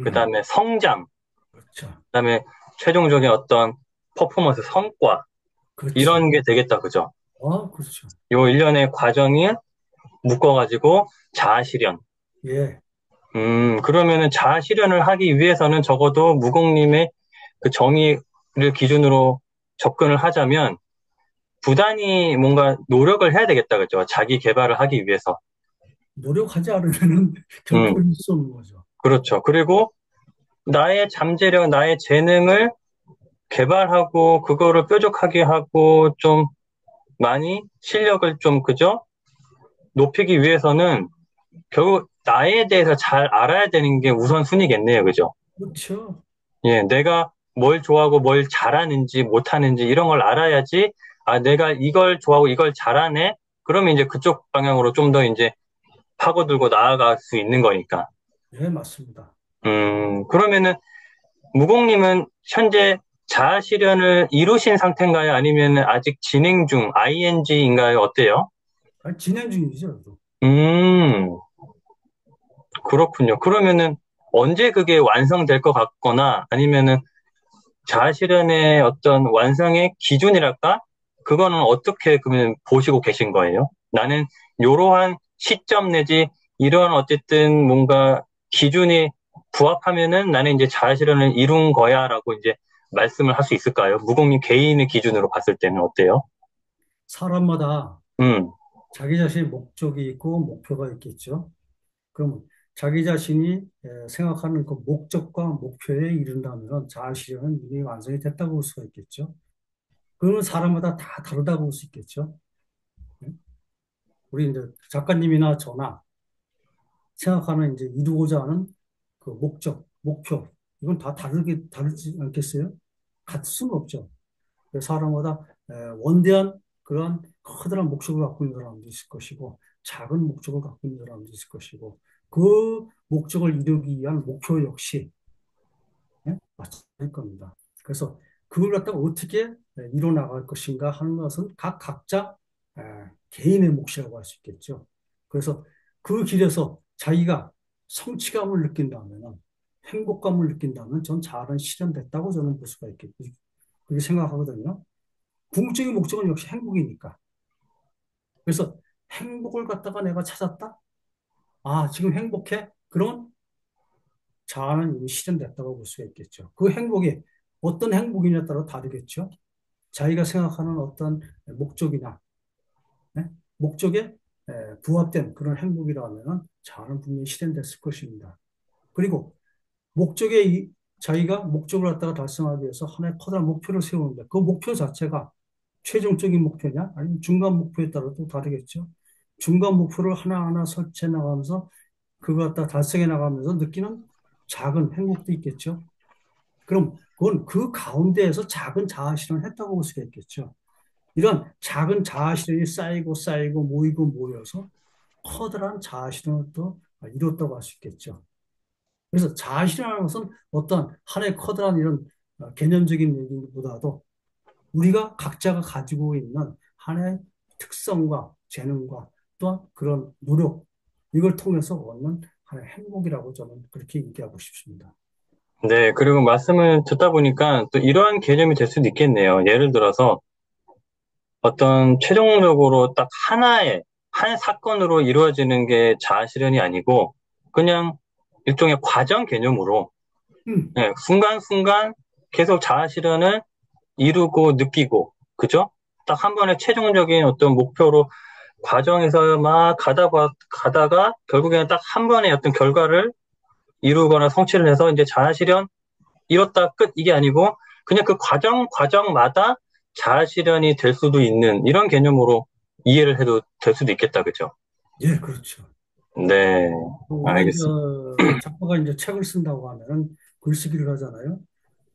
그 음, 다음에 성장, 그렇죠. 그 다음에 최종적인 어떤 퍼포먼스 성과, 그렇죠. 이런 게 되겠다, 그죠? 그렇죠. 요 일련의 과정이 묶어가지고 자아실현. 예. 그러면은 자아실현을 하기 위해서는 적어도 무공님의 그 정의를 기준으로 접근을 하자면 부단히 뭔가 노력을 해야 되겠다, 그죠? 자기 개발을 하기 위해서. 노력하지 않으면은 음, 결코 이룰 수 없는 거죠. 그렇죠. 그리고 나의 잠재력, 나의 재능을 개발하고 그거를 뾰족하게 하고 좀 많이 실력을 좀 그죠? 높이기 위해서는 결국 나에 대해서 잘 알아야 되는 게 우선순위겠네요. 그죠? 그렇죠. 예, 내가 뭘 좋아하고 뭘 잘하는지 못하는지 이런 걸 알아야지 아, 내가 이걸 좋아하고 이걸 잘하네. 그러면 이제 그쪽 방향으로 좀 더 이제 파고들고 나아갈 수 있는 거니까. 예, 맞습니다. 그러면은 무공님은 현재 자아 실현을 이루신 상태인가요? 아니면 아직 진행 중 ING인가요? 어때요? 진행 중이죠. 또. 음, 그렇군요. 그러면은 언제 그게 완성될 것 같거나 아니면은 자아 실현의 어떤 완성의 기준이랄까? 그거는 어떻게 그러면 보시고 계신 거예요? 나는 이러한 시점 내지 이런 어쨌든 뭔가 기준이 부합하면은 나는 이제 자아 실현을 이룬 거야라고 이제 말씀을 할 수 있을까요? 무공님 개인의 기준으로 봤을 때는 어때요? 사람마다 음, 자기 자신의 목적이 있고 목표가 있겠죠. 그럼 자기 자신이 생각하는 그 목적과 목표에 이른다면 자아실현은 이미 완성이 됐다고 볼 수가 있겠죠. 그건 사람마다 다 다르다고 볼 수 있겠죠. 네? 우리 이제 작가님이나 저나 생각하는 이제 이루고자 하는 그 목적, 목표, 이건 다 다르지 않겠어요? 같을 수는 없죠. 그래서 사람마다 원대한 그런 커다란 목적을 갖고 있는 사람도 있을 것이고, 작은 목적을 갖고 있는 사람도 있을 것이고, 그 목적을 이루기 위한 목표 역시 마찬가지일 겁니다. 그래서 그걸 갖다가 어떻게 이뤄 나갈 것인가 하는 것은 각자 에, 개인의 몫이라고 할 수 있겠죠. 그래서 그 길에서 자기가 성취감을 느낀다면, 행복감을 느낀다면 전 잘은 실현됐다고 저는 볼 수가 있겠죠. 그렇게 생각하거든요. 궁극적인 목적은 역시 행복이니까. 그래서 행복을 갖다가 내가 찾았다? 아, 지금 행복해? 그런 자아는 이미 실현됐다고 볼 수가 있겠죠. 그 행복이 어떤 행복이냐에 따라 다르겠죠. 자기가 생각하는 어떤 목적이나 네? 목적에 부합된 그런 행복이라면 자아는 분명히 실현됐을 것입니다. 그리고 목적에 자기가 목적을 갖다가 달성하기 위해서 하나의 커다란 목표를 세우는데 그 목표 자체가 최종적인 목표냐 아니면 중간 목표에 따라 또 다르겠죠. 중간 목표를 하나하나 설치해 나가면서 그걸 갖다 달성해 나가면서 느끼는 작은 행복도 있겠죠. 그럼 그건 그 가운데에서 작은 자아 실현을 했다고 볼 수가 있겠죠. 이런 작은 자아 실현이 쌓이고 쌓이고 모이고 모여서 커다란 자아 실현을 또 이뤘다고 할 수 있겠죠. 그래서 자아 실현하는 것은 어떤 하나의 커다란 이런 개념적인 얘기보다도 우리가 각자가 가지고 있는 하나의 특성과 재능과 또한 그런 노력, 이걸 통해서 얻는 하나의 행복이라고 저는 그렇게 얘기하고 싶습니다. 네, 그리고 말씀을 듣다 보니까 또 이러한 개념이 될 수도 있겠네요. 예를 들어서 어떤 최종적으로 딱 하나의, 한 사건으로 이루어지는 게 자아 실현이 아니고 그냥 일종의 과정 개념으로 음, 예, 순간순간 계속 자아 실현을 이루고 느끼고, 그죠? 딱 한 번에 최종적인 어떤 목표로 과정에서 막 가다가 결국에는 딱 한 번에 어떤 결과를 이루거나 성취를 해서 이제 자아 실현 이뤘다 끝 이게 아니고 그냥 그 과정마다 자아 실현이 될 수도 있는 이런 개념으로 이해를 해도 될 수도 있겠다, 그죠? 예, 그렇죠. 네, 우리가 이제 알겠습니다. 작가가 이제 책을 쓴다고 하면은 글쓰기를 하잖아요.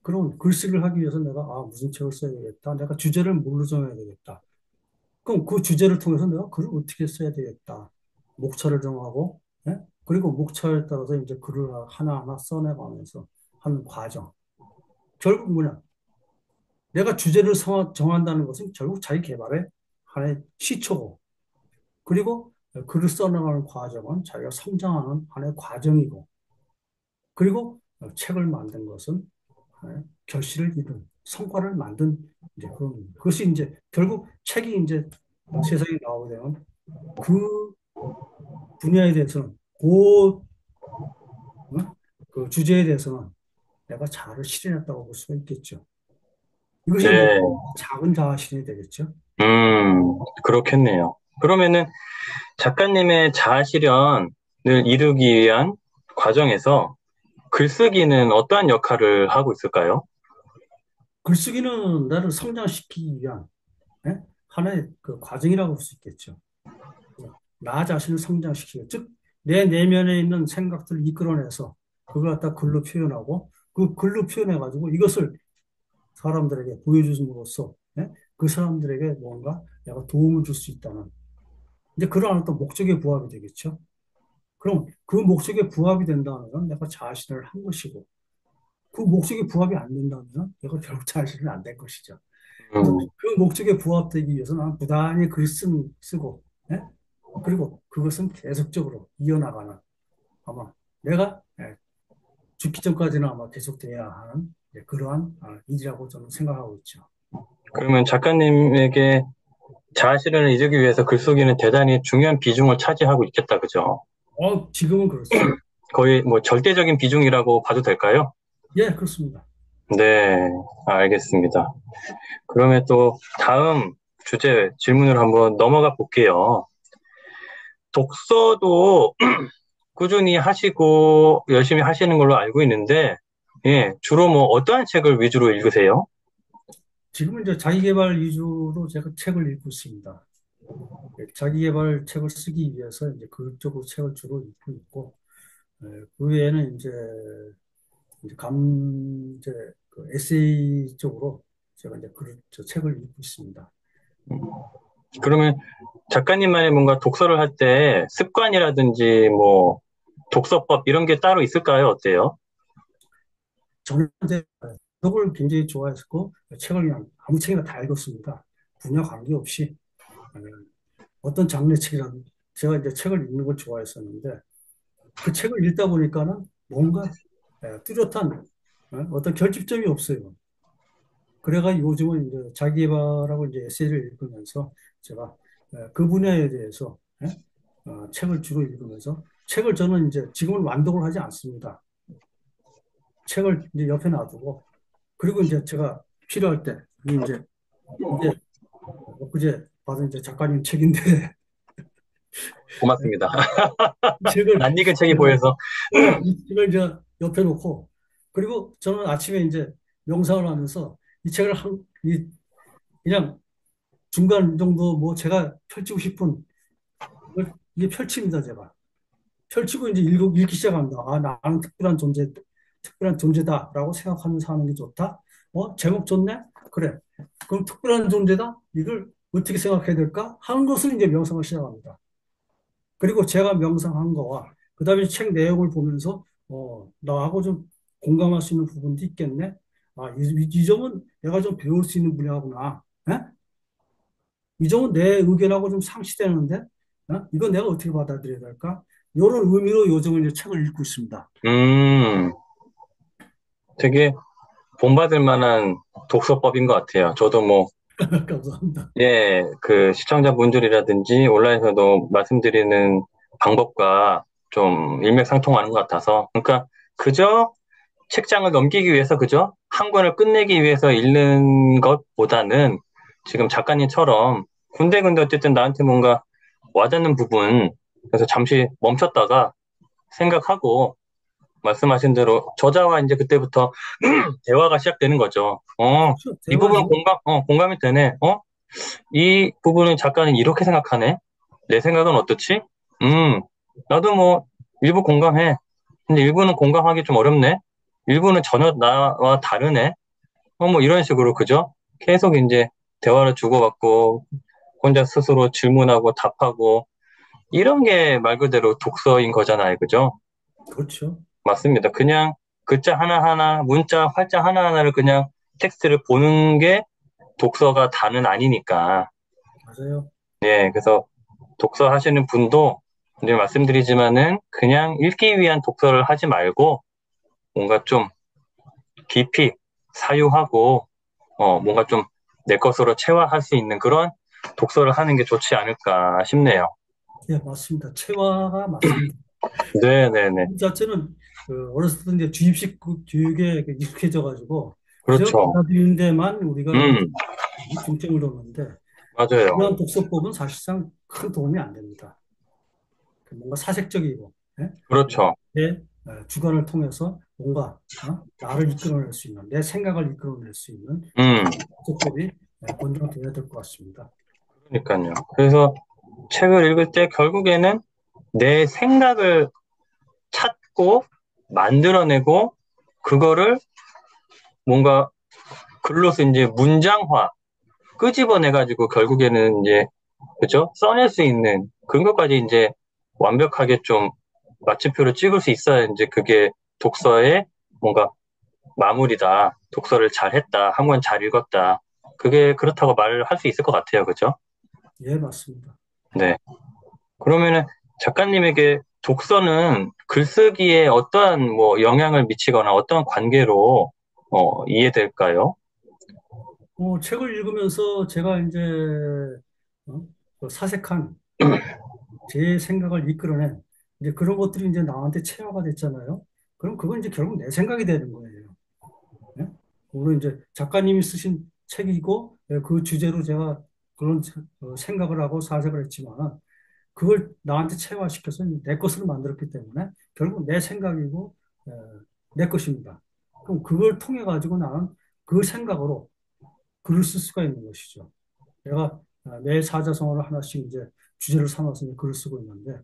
그럼 글쓰기를 하기 위해서 내가 무슨 책을 써야 되겠다. 내가 주제를 뭘로 정해야 되겠다. 그럼 그 주제를 통해서 내가 글을 어떻게 써야 되겠다. 목차를 정하고, 예? 그리고 목차에 따라서 이제 글을 하나하나 써내가면서 하는 과정. 결국 뭐냐? 내가 주제를 정한다는 것은 결국 자기 개발의 하나의 시초고, 그리고 글을 써나가는 과정은 자기가 성장하는 하나의 과정이고, 그리고 책을 만든 것은 결실을 이룬 성과를 만든 이제 그것이 이제 결국 책이 이제 세상에 나오게 되면 그 분야에 대해서는 그 주제에 대해서는 내가 잘을 실현했다고 볼 수가 있겠죠. 이것이 이제 네, 작은 자아 실현이 되겠죠. 그렇겠네요. 그러면은 작가님의 자아 실현을 이루기 위한 과정에서 글쓰기는 어떠한 역할을 하고 있을까요? 글쓰기는 나를 성장시키기 위한 하나의 그 과정이라고 볼 수 있겠죠. 그래서 나 자신을 성장시키고, 즉, 내 내면에 있는 생각들을 이끌어내서 그걸 갖다 글로 표현하고 그 글로 표현해가지고 이것을 사람들에게 보여줌으로써 그 사람들에게 뭔가 내가 도움을 줄 수 있다는 이제 그러한 또 목적에 부합이 되겠죠. 그럼 그 목적에 부합이 된다면 내가 자신을 한 것이고 그 목적에 부합이 안 된다면 내가 결국 자신은 안 될 것이죠. 그래서 음, 그 목적에 부합되기 위해서 는 부단히 글을 쓰고 예? 그리고 그것은 계속적으로 이어나가는 아마 내가 죽기 전까지는 아마 계속돼야 하는 그러한 일이라고 저는 생각하고 있죠. 그러면 작가님에게 자아 실현을 이루기 위해서 글쓰기는 대단히 중요한 비중을 차지하고 있겠다, 그죠? 지금은 그렇죠. 거의 뭐 절대적인 비중이라고 봐도 될까요? 예, 그렇습니다. 네, 알겠습니다. 그러면 또 다음 주제 질문을 한번 넘어가 볼게요. 독서도 꾸준히 하시고 열심히 하시는 걸로 알고 있는데, 예, 주로 뭐 어떠한 책을 위주로 읽으세요? 지금은 이제 자기계발 위주로 제가 책을 읽고 있습니다. 자기계발 책을 쓰기 위해서 이제 그쪽으로 책을 주로 읽고 있고, 그 외에는 이제 그 에세이 쪽으로 제가 이제 저 책을 읽고 있습니다. 그러면 작가님만의 뭔가 독서를 할 때 습관이라든지 뭐 독서법 이런 게 따로 있을까요? 어때요? 저는 이제 책을 굉장히 좋아했고, 책을 그냥 아무 책이나 다 읽었습니다. 분야 관계없이. 어, 어떤 장르 책이라도 제가 이제 책을 읽는 걸 좋아했었는데, 그 책을 읽다 보니까는 뭔가 뚜렷한 어떤 결집점이 없어요. 그래가 요즘은 이제 자기계발하고 이제 에세이를 읽으면서 제가 그 분야에 대해서 책을 주로 읽으면서 책을 저는 이제 지금은 완독을 하지 않습니다. 책을 이제 옆에 놔두고 그리고 이제 제가 필요할 때 이게 엊그제 받은 이제 작가님 책인데 고맙습니다. 이 책을 안 읽은 책이 제가 보여서. 이 책을 이제 옆에 놓고 그리고 저는 아침에 이제 명상을 하면서 이 책을 그냥 중간 정도 뭐 제가 펼치고 싶은 걸 이게 펼칩니다, 제가. 펼치고 이제 읽기 시작합니다. 아, 나는 특별한 존재다라고 생각하면서 하는 게 좋다. 제목 좋네? 그래. 그럼 특별한 존재다? 이걸 어떻게 생각해야 될까? 하는 것을 이제 명상을 시작합니다. 그리고 제가 명상한 거와 그다음에 책 내용을 보면서 나하고 좀 공감할 수 있는 부분도 있겠네. 아, 이 점은 내가 좀 배울 수 있는 분야구나. 에? 이 점은 내 의견하고 좀 상치되는데, 이건 내가 어떻게 받아들여야 될까? 이런 의미로 요즘은 이제 책을 읽고 있습니다. 음, 되게 본받을 만한 독서법인 것 같아요. 저도 뭐, 감사합니다. 예, 그 시청자분들이라든지 온라인에서도 말씀드리는 방법과 좀 일맥상통하는 것 같아서. 그러니까 그저 책장을 넘기기 위해서 그죠? 한 권을 끝내기 위해서 읽는 것보다는 지금 작가님처럼 군데군데 어쨌든 나한테 뭔가 와닿는 부분, 그래서 잠시 멈췄다가 생각하고 말씀하신 대로 저자와 이제 그때부터 대화가 시작되는 거죠. 그렇죠. 이 부분 대화죠. 공감이 되네. 이 부분은 작가는 이렇게 생각하네. 내 생각은 어떻지? 음, 나도 뭐 일부 공감해. 근데 일부는 공감하기 좀 어렵네. 일부는 전혀 나와 다르네. 뭐 이런 식으로 그죠? 계속 이제 대화를 주고받고 혼자 스스로 질문하고 답하고 이런 게 말 그대로 독서인 거잖아요. 그죠? 그렇죠. 맞습니다. 그냥 글자 하나하나, 문자, 활자 하나하나를 그냥 텍스트를 보는 게 독서가 다는 아니니까. 맞아요. 예, 그래서 독서 하시는 분도 늘 말씀드리지만은 그냥 읽기 위한 독서를 하지 말고 뭔가 좀 깊이 사유하고 뭔가 좀 내 것으로 체화할 수 있는 그런 독서를 하는 게 좋지 않을까 싶네요. 예, 맞습니다. 체화가 맞습니다. 네네네. 이 자체는 어렸을 때 이제 주입식 교육에 익숙해져 가지고 그저 그렇죠. 받아들이는 데만 우리가 이제 음, 중점을 뒀는데 맞아요. 이러한 독서법은 사실상 큰 도움이 안 됩니다. 뭔가 사색적이고 예? 그렇죠. 내 주관을 통해서 뭔가 나를 이끌어낼 수 있는 내 생각을 이끌어낼 수 있는 음, 독서법이 권장돼야 될 것 같습니다. 그러니까요. 그래서 책을 읽을 때 결국에는 내 생각을 찾고 만들어내고 그거를 뭔가 글로서 이제 문장화, 끄집어내가지고 결국에는 이제 그죠? 써낼 수 있는 그런 것까지 이제 완벽하게 좀 마침표를 찍을 수 있어야 이제 그게 독서의 뭔가 마무리다. 독서를 잘했다. 한 권 잘 읽었다. 그게 그렇다고 말을 할 수 있을 것 같아요. 그죠? 예, 맞습니다. 네. 그러면은 작가님에게 독서는 글쓰기에 어떠한 뭐 영향을 미치거나 어떠한 관계로 이해될까요? 책을 읽으면서 제가 이제 그 사색한 제 생각을 이끌어낸 이제 그런 것들이 이제 나한테 체화가 됐잖아요. 그럼 그건 이제 결국 내 생각이 되는 거예요. 예? 물론 이제 작가님이 쓰신 책이고 그 주제로 제가 그런 생각을 하고 사색을 했지만 그걸 나한테 체화시켜서 내 것으로 만들었기 때문에 결국 내 생각이고 에, 내 것입니다. 그럼 그걸 통해 가지고 나는 그 생각으로 글을 쓸 수가 있는 것이죠. 내가 내 사자성어를 하나씩 이제 주제를 삼아서 이제 글을 쓰고 있는데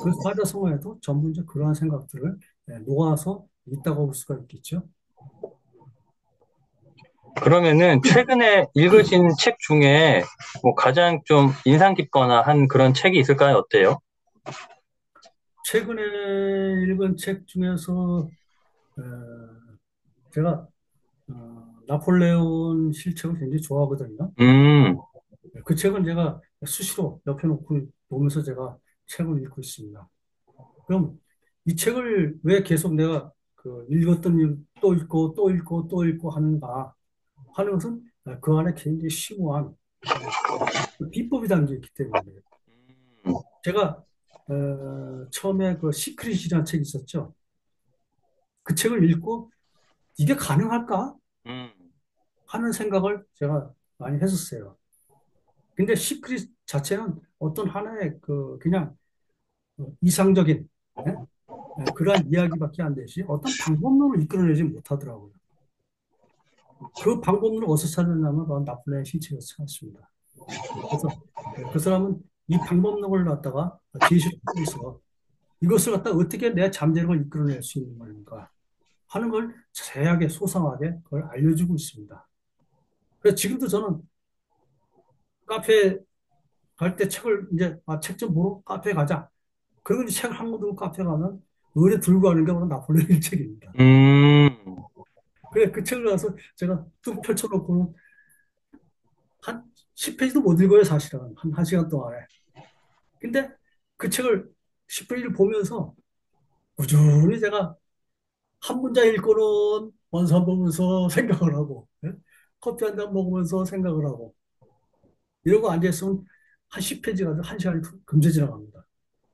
그 사자성어에도 전부 이제 그러한 생각들을 녹아서 있다고 볼 수가 있겠죠. 그러면은 최근에 읽으신 책 중에 뭐 가장 좀 인상 깊거나 한 그런 책이 있을까요? 어때요? 최근에 읽은 책 중에서 에, 제가 나폴레온 실책을 굉장히 좋아하거든요. 음, 그 책은 제가 수시로 옆에 놓고 보면서 제가 책을 읽고 있습니다. 그럼 이 책을 왜 계속 내가 그 읽었던 또 읽고 또 읽고 또 읽고 하는가 하는 것은 그 안에 굉장히 심오한 비법이 담겨 있기 때문에 제가 처음에 그 시크릿이라는 책이 있었죠. 그 책을 읽고 이게 가능할까 음, 하는 생각을 제가 많이 했었어요. 근데 시크릿 자체는 어떤 하나의 그 그냥 이상적인 예? 그러한 이야기밖에 안 되지 어떤 방법론을 이끌어내지 못하더라고요. 그 방법론을 어디서 찾았냐면 바로 나폴레옹 실책에서 찾았습니다. 그래서 그 사람은 이 방법론을 갖다가 제시를 하고 있어. 이것을 갖다 어떻게 내 잠재력을 이끌어낼 수 있는 건가 하는 걸 자세하게 소상하게 그걸 알려주고 있습니다. 그래서 지금도 저는 카페 갈 때 책을 이제 책 좀 보러 카페 가자. 그리고 이제 책을 한 권 들고 카페 가면 의뢰 들고 가는 게 바로 나폴레옹 일책입니다. 음, 그래 그 책을 가서 제가 뚝 펼쳐놓고는 한 10페이지도 못 읽어요 사실은 한 1시간 동안에. 근데 그 책을 10페이지를 보면서 꾸준히 제가 한 문장 읽고는 원서 보면서 생각을 하고 예? 커피 한 잔 먹으면서 생각을 하고 이러고 앉아있으면 한 10페이지가 1시간이 금세 지나갑니다.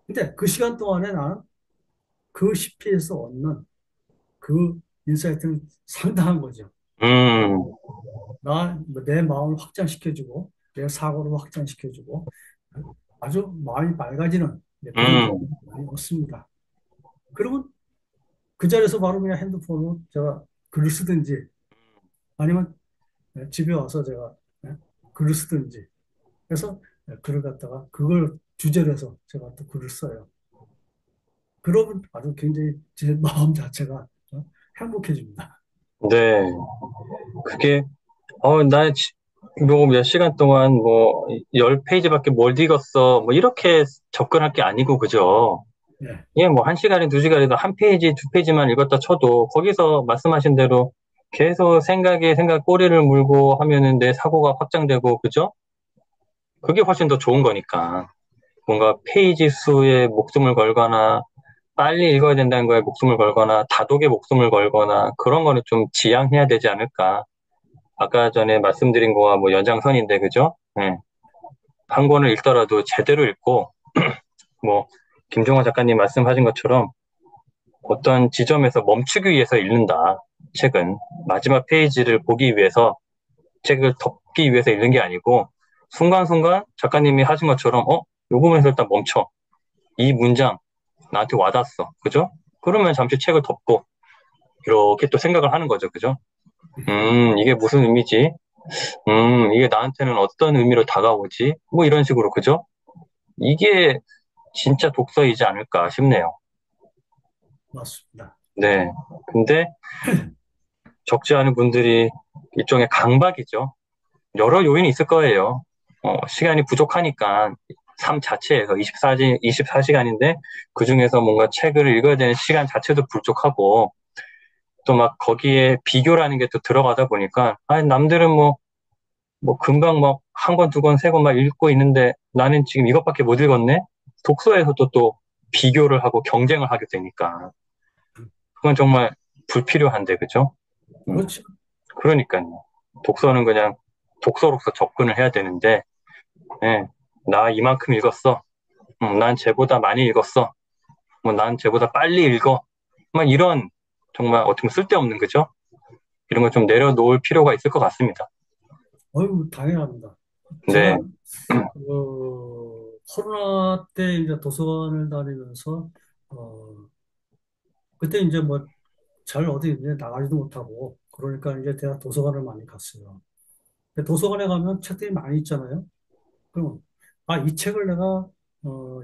근데 그 시간 동안에 나는 그 10페이지에서 얻는 그 인사이트는 상당한 거죠. 음, 내 마음을 확장시켜주고 내 사고를 확장시켜주고 아주 마음이 맑아지는 그런 음, 경험을 많이 얻습니다. 그러면 그 자리에서 바로 그냥 핸드폰으로 제가 글을 쓰든지 아니면 집에 와서 제가 글을 쓰든지 해서 글을 갖다가 그걸 주제로 해서 제가 또 글을 써요. 그러면 아주 굉장히 제 마음 자체가 행복해집니다. 네. 그게, 나, 뭐, 몇 시간 동안, 뭐, 10페이지밖에 못 읽었어. 뭐, 이렇게 접근할 게 아니고, 그죠? 예, 예, 뭐, 1시간이, 2시간이도 한 페이지, 2페이지만 읽었다 쳐도, 거기서 말씀하신 대로 계속 생각에 생각 꼬리를 물고 하면은 내 사고가 확장되고, 그죠? 그게 훨씬 더 좋은 거니까. 뭔가 페이지 수에 목숨을 걸거나, 빨리 읽어야 된다는 거에 목숨을 걸거나, 다독에 목숨을 걸거나, 그런 거는 좀 지양해야 되지 않을까. 아까 전에 말씀드린 거와 뭐 연장선인데, 그죠? 예. 한 권을 읽더라도 제대로 읽고, 뭐, 김종화 작가님 말씀하신 것처럼 어떤 지점에서 멈추기 위해서 읽는다. 책은. 마지막 페이지를 보기 위해서, 책을 덮기 위해서 읽는 게 아니고, 순간순간 작가님이 하신 것처럼, 이 부분에서 일단 멈춰. 이 문장, 나한테 와닿았어. 그죠? 그러면 잠시 책을 덮고, 이렇게 또 생각을 하는 거죠. 그죠? 이게 무슨 의미지? 이게 나한테는 어떤 의미로 다가오지? 뭐 이런 식으로, 그죠? 이게 진짜 독서이지 않을까 싶네요. 맞습니다. 네. 근데 적지 않은 분들이 일종의 강박이죠. 여러 요인이 있을 거예요. 시간이 부족하니까 삶 자체에서 24시간인데 그 중에서 뭔가 책을 읽어야 되는 시간 자체도 부족하고 또 막 거기에 비교라는 게 또 들어가다 보니까 남들은 뭐 금방 막 한 권, 두 권, 세 권 막 읽고 있는데 나는 지금 이것밖에 못 읽었네? 독서에서도 또 비교를 하고 경쟁을 하게 되니까 그건 정말 불필요한데, 그죠? 음, 그렇죠. 그러니까요. 독서는 그냥 독서로서 접근을 해야 되는데, 예, 나 이만큼 읽었어. 난 쟤보다 많이 읽었어. 뭐 난 쟤보다 빨리 읽어. 막 이런 정말 어떻게 보면 쓸데없는 그죠? 이런 걸 좀 내려놓을 필요가 있을 것 같습니다. 어유 당연합니다. 네, 제가 코로나 때 이제 도서관을 다니면서 어, 그때 이제 뭐 잘 어디 이제 나가지도 못하고 그러니까 이제 제가 도서관을 많이 갔어요. 근데 도서관에 가면 책들이 많이 있잖아요. 그럼 이 책을 내가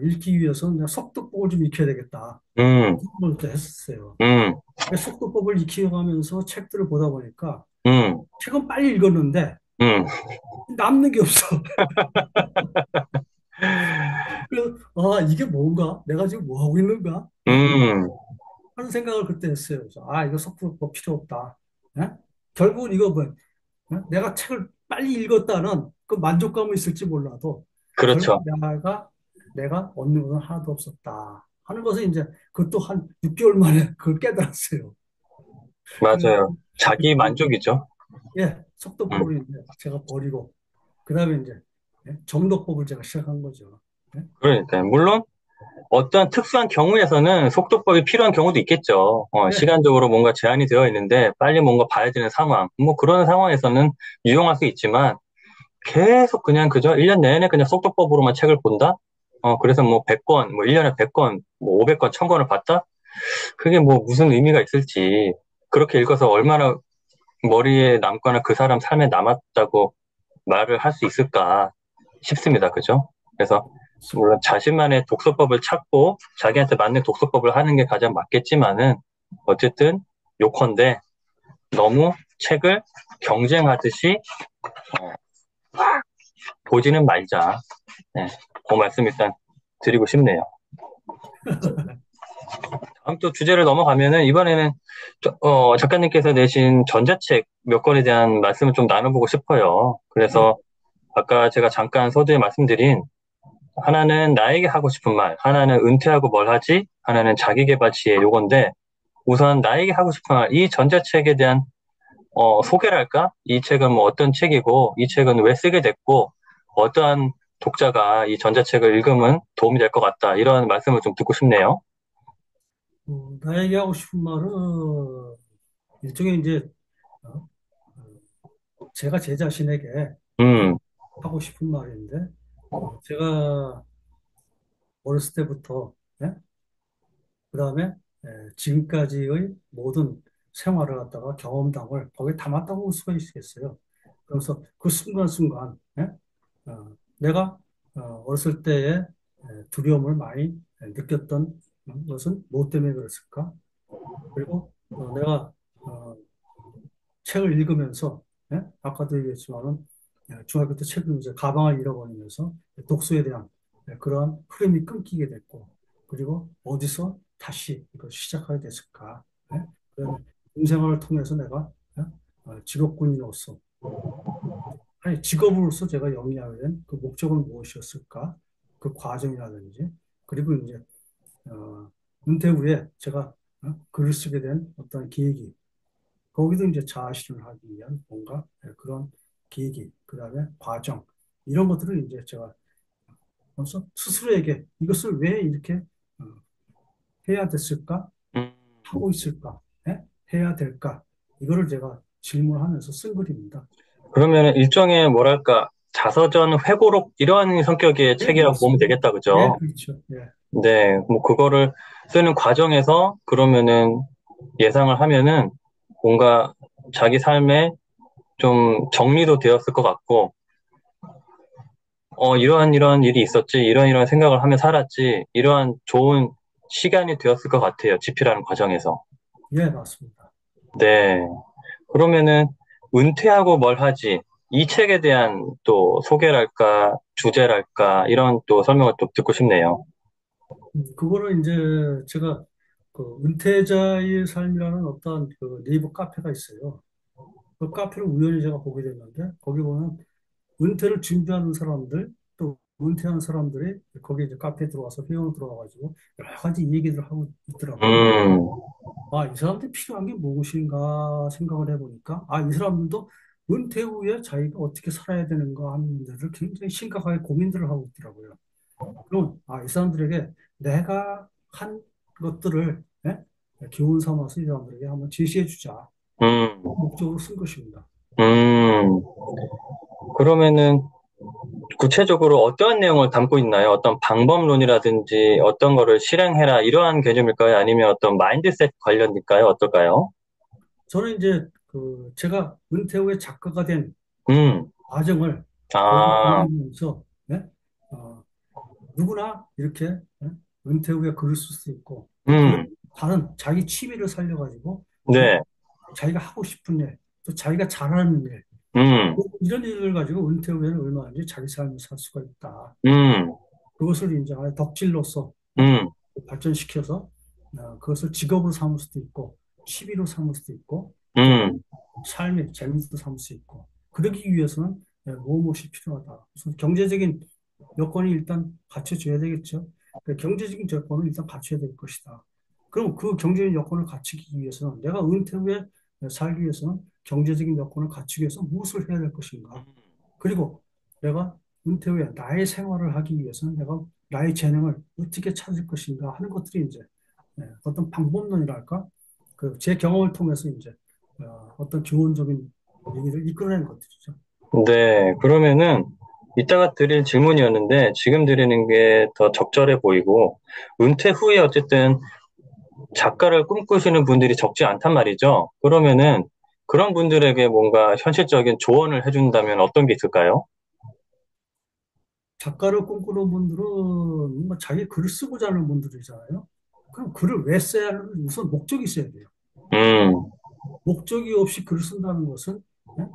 읽기 위해서는 내가 속독법을 좀 익혀야 되겠다. 음, 그걸 또 했었어요. 음, 속독법을 익혀가면서 책들을 보다 보니까 음, 책은 빨리 읽었는데 음, 남는 게 없어. 그래서 이게 뭔가? 내가 지금 뭐 하고 있는가? 음, 하는 생각을 그때 했어요. 그래서 이거 속독법 필요 없다. 예? 결국은 이거 뭐 내가 책을 빨리 읽었다는 그 만족감은 있을지 몰라도 결국 그렇죠. 내가 얻는 것은 하나도 없었다 하는 것을 이제 그것도 한 6개월 만에 그걸 깨달았어요. 그래서 맞아요. 자기 만족이죠. 음, 속도법을 이제 제가 버리고 그다음에 이제 정도법을 제가 시작한 거죠. 예? 그러니까요. 물론 어떤 특수한 경우에서는 속도법이 필요한 경우도 있겠죠. 예, 시간적으로 뭔가 제한이 되어 있는데 빨리 뭔가 봐야 되는 상황. 뭐 그런 상황에서는 유용할 수 있지만 계속 그냥 그죠? 1년 내내 그냥 속도법으로만 책을 본다? 그래서 뭐 100권, 뭐 1년에 100권, 뭐 500권, 1000권을 봤다? 그게 뭐 무슨 의미가 있을지, 그렇게 읽어서 얼마나 머리에 남거나 그 사람 삶에 남았다고 말을 할 수 있을까 싶습니다. 그죠? 그래서 물론 자신만의 독서법을 찾고 자기한테 맞는 독서법을 하는 게 가장 맞겠지만은 어쨌든 요컨대 너무 책을 경쟁하듯이 어, 보지는 말자. 네, 그 말씀 일단 드리고 싶네요. 다음 또 주제를 넘어가면은 이번에는 작가님께서 내신 전자책 몇 권에 대한 말씀을 좀 나눠보고 싶어요. 예. 그래서 아까 제가 잠깐 서두에 말씀드린 하나는 나에게 하고 싶은 말, 하나는 은퇴하고 뭘 하지, 하나는 자기계발 지혜 요건데 우선 나에게 하고 싶은 말, 이 전자책에 대한 소개랄까? 이 책은 뭐 어떤 책이고 이 책은 왜 쓰게 됐고 어떠한 독자가 이 전자책을 읽으면 도움이 될 것 같다. 이런 말씀을 좀 듣고 싶네요. 나에게 하고 싶은 말은 일종의 이제 어, 제가 제 자신에게 음, 하고 싶은 말인데 제가 어렸을 때부터 예? 그다음에 지금까지의 모든 생활을 갖다가 경험담을 거기에 담았다고 볼 수가 있겠어요. 그래서 그 순간순간 내가 어렸을 때의 두려움을 많이 느꼈던 것은 뭐 때문에 그랬을까? 그리고 내가 어, 책을 읽으면서 아까도 얘기했지만은 중학교 때 책을 이제 가방을 잃어버리면서 독서에 대한 그러한 흐름이 끊기게 됐고 그리고 어디서 다시 이걸 시작하게 됐을까? 그다음에 공생활을 통해서 내가 직업군인으로서 아니 직업으로서 제가 영위하게 된 그 목적은 무엇이었을까? 그 과정이라든지 그리고 이제 은퇴 후에 제가 글을 쓰게 된 어떤 계기 거기도 이제 자아실현을 하기 위한 뭔가 그런 계기, 그 다음에 과정, 이런 것들을 이제 제가 벌써 스스로에게 이것을 왜 이렇게 어, 해야 됐을까? 음. 하고 있을까? 해야 될까? 이거를 제가 질문하면서 쓴 글입니다. 그러면 일종의 뭐랄까 자서전 회고록 이런 성격의 네, 책이라고 보면 맞습니다. 되겠다, 네, 그죠? 그렇죠. 네. 네, 뭐 그거를 쓰는 과정에서 그러면은 예상을 하면은 뭔가 자기 삶에 좀 정리도 되었을 것 같고, 이러한 일이 있었지, 이러한 생각을 하며 살았지, 이러한 좋은 시간이 되었을 것 같아요. 집필하는 과정에서. 예, 맞습니다. 네. 그러면은 은퇴하고 뭘 하지? 이 책에 대한 또 소개랄까, 주제랄까, 이런 또 설명을 또 듣고 싶네요. 그거를 이제 제가 그 은퇴자의 삶이라는 어떤 그 네이버 카페가 있어요. 그 카페를 우연히 제가 보게 됐는데 거기 보면 은퇴를 준비하는 사람들, 또 은퇴한 사람들이 거기 이제 카페에 들어와서 회원 들어와가지고 여러 가지 얘기를 하고 있더라고요. 음, 아, 이 사람들 필요한 게 무엇인가 생각을 해보니까, 아, 이 사람들도 은퇴 후에 자기가 어떻게 살아야 되는가 하는 문제를 굉장히 심각하게 고민들을 하고 있더라고요. 그럼, 아, 이 사람들에게 내가 한 것들을 교훈 삼아서 이 사람들에게 한번 제시해 주자. 음, 목적으로 쓴 것입니다. 음. 그러면은 구체적으로 어떠한 내용을 담고 있나요? 어떤 방법론이라든지 어떤 거를 실행해라 이러한 개념일까요? 아니면 어떤 마인드셋 관련일까요? 어떨까요? 저는 이제 그 제가 은퇴 후에 작가가 된 음, 과정을 거기 아, 보면서 어, 누구나 이렇게 은퇴 후에 글을 쓸 수 있고 또 글을 음, 다른 자기 취미를 살려가지고 네, 자기가 하고 싶은 일, 또 자기가 잘하는 일 음, 이런 일을 가지고 은퇴 후에는 얼마든지 자기 삶을 살 수가 있다. 음, 그것을 이제 하나의 덕질로서 음, 발전시켜서 그것을 직업으로 삼을 수도 있고 취미로 삼을 수도 있고 또 음, 삶의 재미도 삼을 수 있고 그러기 위해서는 무엇이 필요하다. 우선 경제적인 여건이 일단 갖춰줘야 되겠죠. 경제적인 여건을 일단 갖춰야 될 것이다. 그럼 그 경제적인 여건을 갖추기 위해서는 내가 은퇴 후에 살기 위해서는 경제적인 여건을 갖추기 위해서 무엇을 해야 될 것인가? 그리고 내가 은퇴 후에 나의 생활을 하기 위해서는 내가 나의 재능을 어떻게 찾을 것인가 하는 것들이 이제 어떤 방법론이랄까? 그 제 경험을 통해서 이제 어떤 교훈적인 얘기를 이끌어낸 것들이죠. 네. 그러면은 이따가 드릴 질문이었는데 지금 드리는 게 더 적절해 보이고 은퇴 후에 어쨌든 작가를 꿈꾸시는 분들이 적지 않단 말이죠. 그러면은 그런 분들에게 뭔가 현실적인 조언을 해준다면 어떤 게 있을까요? 작가를 꿈꾸는 분들은 뭐 자기 글을 쓰고자 하는 분들이잖아요. 그럼 글을 왜 써야 하는, 우선 목적이 있어야 돼요. 음, 목적이 없이 글을 쓴다는 것은, 예?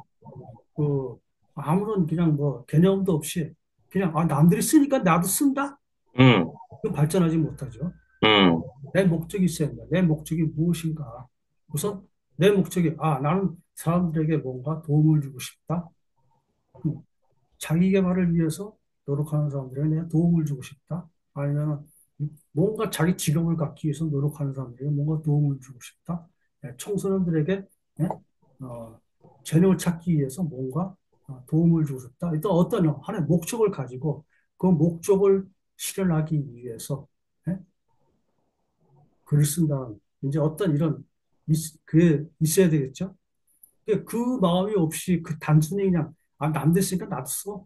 그, 아무런 그냥 뭐 개념도 없이 그냥, 남들이 쓰니까 나도 쓴다? 음, 그럼 발전하지 못하죠. 음, 내 목적이 있어야 된다. 내 목적이 무엇인가? 우선 내 목적이, 나는 사람들에게 뭔가 도움을 주고 싶다. 음, 자기 개발을 위해서 노력하는 사람들에게 내가 도움을 주고 싶다. 아니면 뭔가 자기 직업을 갖기 위해서 노력하는 사람들에게 뭔가 도움을 주고 싶다. 청소년들에게 예? 어, 재능을 찾기 위해서 뭔가 도움을 주고 싶다. 일단 어떤 하나의 목적을 가지고 그 목적을 실현하기 위해서 예? 글을 쓴다는 이제 어떤 이런 그게 있어야 되겠죠. 그 마음이 없이 그 단순히 그냥 남들 쓰니까 나도 써.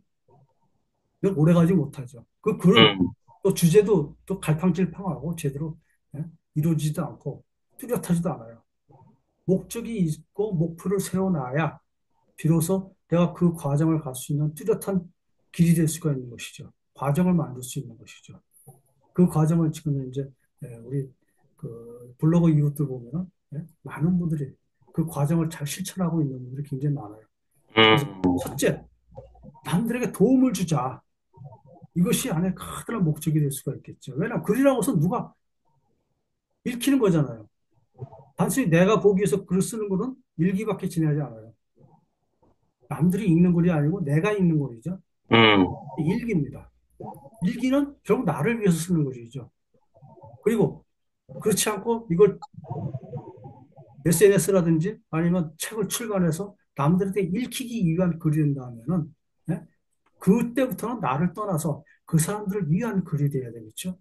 이건 오래가지 못하죠. 그 글은 음, 또 주제도 또 갈팡질팡하고 제대로 예? 이루어지지도 않고 뚜렷하지도 않아요. 목적이 있고 목표를 세워놔야 비로소 내가 그 과정을 갈 수 있는 뚜렷한 길이 될 수가 있는 것이죠. 과정을 만들 수 있는 것이죠. 그 과정을 지금 이제 우리 그 블로그 이웃들 보면은 많은 분들이 그 과정을 잘 실천하고 있는 분들이 굉장히 많아요. 그래서 음, 첫째, 남들에게 도움을 주자. 이것이 안에 커다란 목적이 될 수가 있겠죠. 왜냐하면 글이라고 해서 누가 읽히는 거잖아요. 단순히 내가 보기 위해서 글을 쓰는 거는 일기밖에 지나지 않아요. 남들이 읽는 글이 아니고 내가 읽는 글이죠. 음, 일기입니다. 일기는 결국 나를 위해서 쓰는 것이죠. 그리고 그렇지 않고 이걸 SNS라든지 아니면 책을 출간해서 남들한테 읽히기 위한 글이 된다면은 예? 그때부터는 나를 떠나서 그 사람들을 위한 글이 돼야 되겠죠.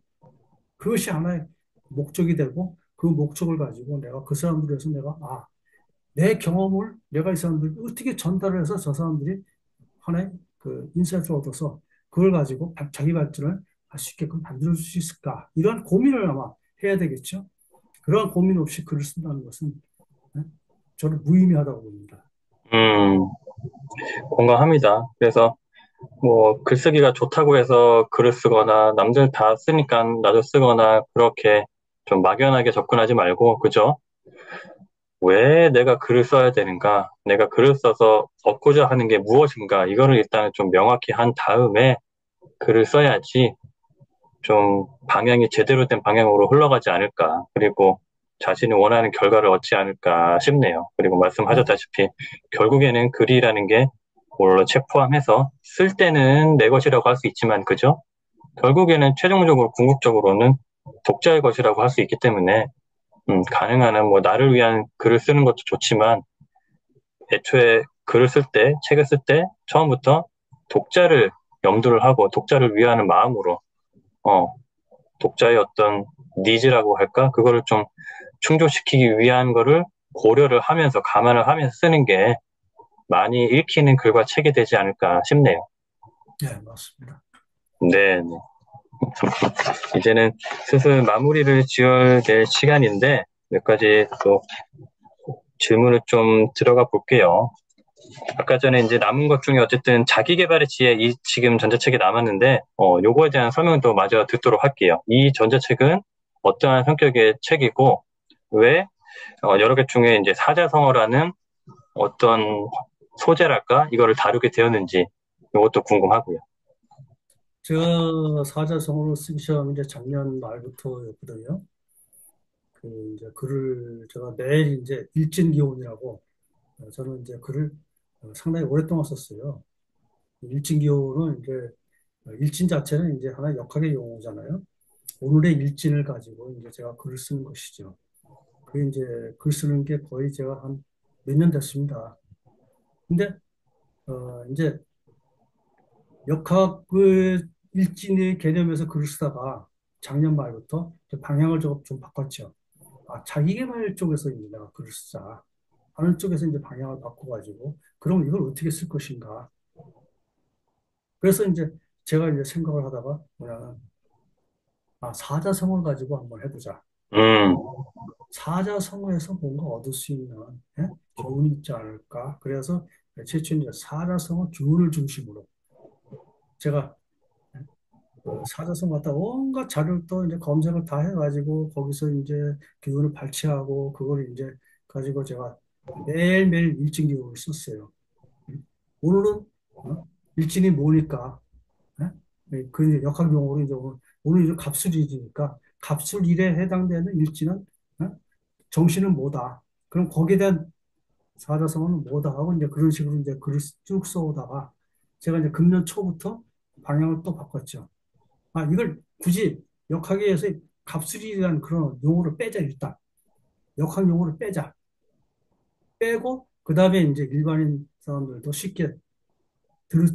그것이 하나의 목적이 되고 그 목적을 가지고 내가 그 사람들을 위해서 내가 내 경험을 내가 이 사람들에게 어떻게 전달을 해서 저 사람들이 하나의 그 인사이트를 얻어서 그걸 가지고 자기 발전을 할 수 있게끔 만들어 줄 수 있을까? 이런 고민을 아마 해야 되겠죠. 그러한 고민 없이 글을 쓴다는 것은 네? 저는 무의미하다고 봅니다. 음, 공감합니다. 그래서 뭐 글쓰기가 좋다고 해서 글을 쓰거나 남들 다 쓰니까 나도 쓰거나 그렇게 좀 막연하게 접근하지 말고, 그죠? 왜 내가 글을 써야 되는가? 내가 글을 써서 얻고자 하는 게 무엇인가? 이거를 일단 좀 명확히 한 다음에 글을 써야지 좀 방향이 제대로 된 방향으로 흘러가지 않을까. 그리고 자신이 원하는 결과를 얻지 않을까 싶네요. 그리고 말씀하셨다시피 결국에는 글이라는 게 물론 책 포함해서 쓸 때는 내 것이라고 할 수 있지만, 그죠? 결국에는 최종적으로 궁극적으로는 독자의 것이라고 할 수 있기 때문에 가능한 한 뭐 나를 위한 글을 쓰는 것도 좋지만 애초에 글을 쓸 때, 책을 쓸 때 처음부터 독자를 염두를 하고 독자를 위하는 마음으로 어, 독자의 어떤 니즈라고 할까? 그거를 좀 충족시키기 위한 거를 고려를 하면서 감안을 하면서 쓰는 게 많이 읽히는 글과 책이 되지 않을까 싶네요. 네, 맞습니다. 네, 네. 이제는 슬슬 마무리를 지어야 될 시간인데 몇 가지 또 질문을 좀 들어가 볼게요. 아까 전에 이제 남은 것 중에 어쨌든 자기 개발의 지혜 이 지금 전자책이 남았는데 요거에 대한 설명도 마저 듣도록 할게요. 이 전자책은 어떠한 성격의 책이고 왜 여러 개 중에 이제 사자성어라는 어떤 소재랄까 이거를 다루게 되었는지 이것도 궁금하고요. 제가 사자성어로 쓰기 시작한 게 작년 말부터였거든요. 그 이제 글을 제가 매일 이제 일진기원이라고 저는 이제 글을 상당히 오랫동안 썼어요. 일진기호는 이제 일진 자체는 이제 하나의 역학의 용어잖아요. 오늘의 일진을 가지고 이제 제가 글을 쓰는 것이죠. 그 이제 글 쓰는 게 거의 제가 한 몇 년 됐습니다. 근데 이제 역학의 일진의 개념에서 글을 쓰다가 작년 말부터 이제 방향을 좀 바꿨죠. 자기계발 쪽에서 이제 내가 글을 쓰자 하는 쪽에서 이제 방향을 바꿔가지고 그럼 이걸 어떻게 쓸 것인가. 그래서 이제 제가 이제 생각을 하다가 뭐냐면 사자성어를 가지고 한번 해보자. 음, 사자성어에서 뭔가 얻을 수 있는 교훈이 있지 않을까. 그래서 최초 이제 사자성어 교훈을 중심으로 제가 그 사자성 갖다 온갖 자료를 또 이제 검색을 다 해가지고 거기서 이제 기운을 발췌하고 그걸 이제 가지고 제가 매일매일 일진 기록을 썼어요. 오늘은 일진이 뭐니까 예? 그 이제 역학 용어로 이제 오늘 이제 갑술일이니까 갑술일에 해당되는 일진은 정신은 뭐다. 그럼 거기에 대한 사자성어는 뭐다 하고 이제 그런 식으로 이제 글을 쭉 써오다가 제가 이제 금년 초부터 방향을 또 바꿨죠. 아, 이걸 굳이 역학에서 갑술이라는 그런 용어를 빼자, 일단. 역학 용어를 빼자. 빼고, 그 다음에 이제 일반인 사람들도 쉽게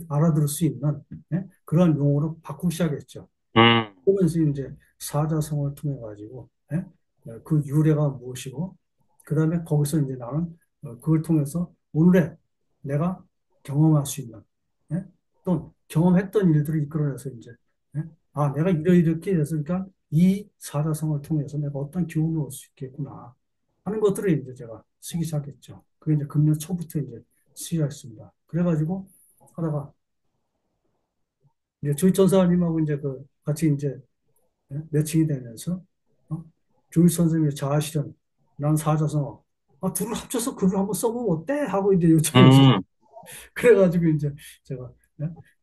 알아들을 수 있는 그런 용어로 바꾸기 시작했죠. 음, 그러면서 이제 사자성어를 통해 가지고 그 유래가 무엇이고, 그 다음에 거기서 이제 나는 그걸 통해서 오늘의 내가 경험할 수 있는 또 경험했던 일들을 이끌어내서 이제 예? 아 내가 이렇게 됐으니까 이 사자성어를 통해서 내가 어떤 교훈을 얻을 수 있겠구나 하는 것들을 이제 제가 쓰기 시작했죠. 그게 이제 금년 초부터 이제 시작했습니다. 그래가지고 하다가 이제 조희천사님하고 이제 그 같이 이제 매칭이 되면서 어? 조희 선생님의 자아실현, 난 사자성어, 둘을 합쳐서 글을 한번 써보면 어때? 하고 이제 요청해서 음, 그래가지고 이제 제가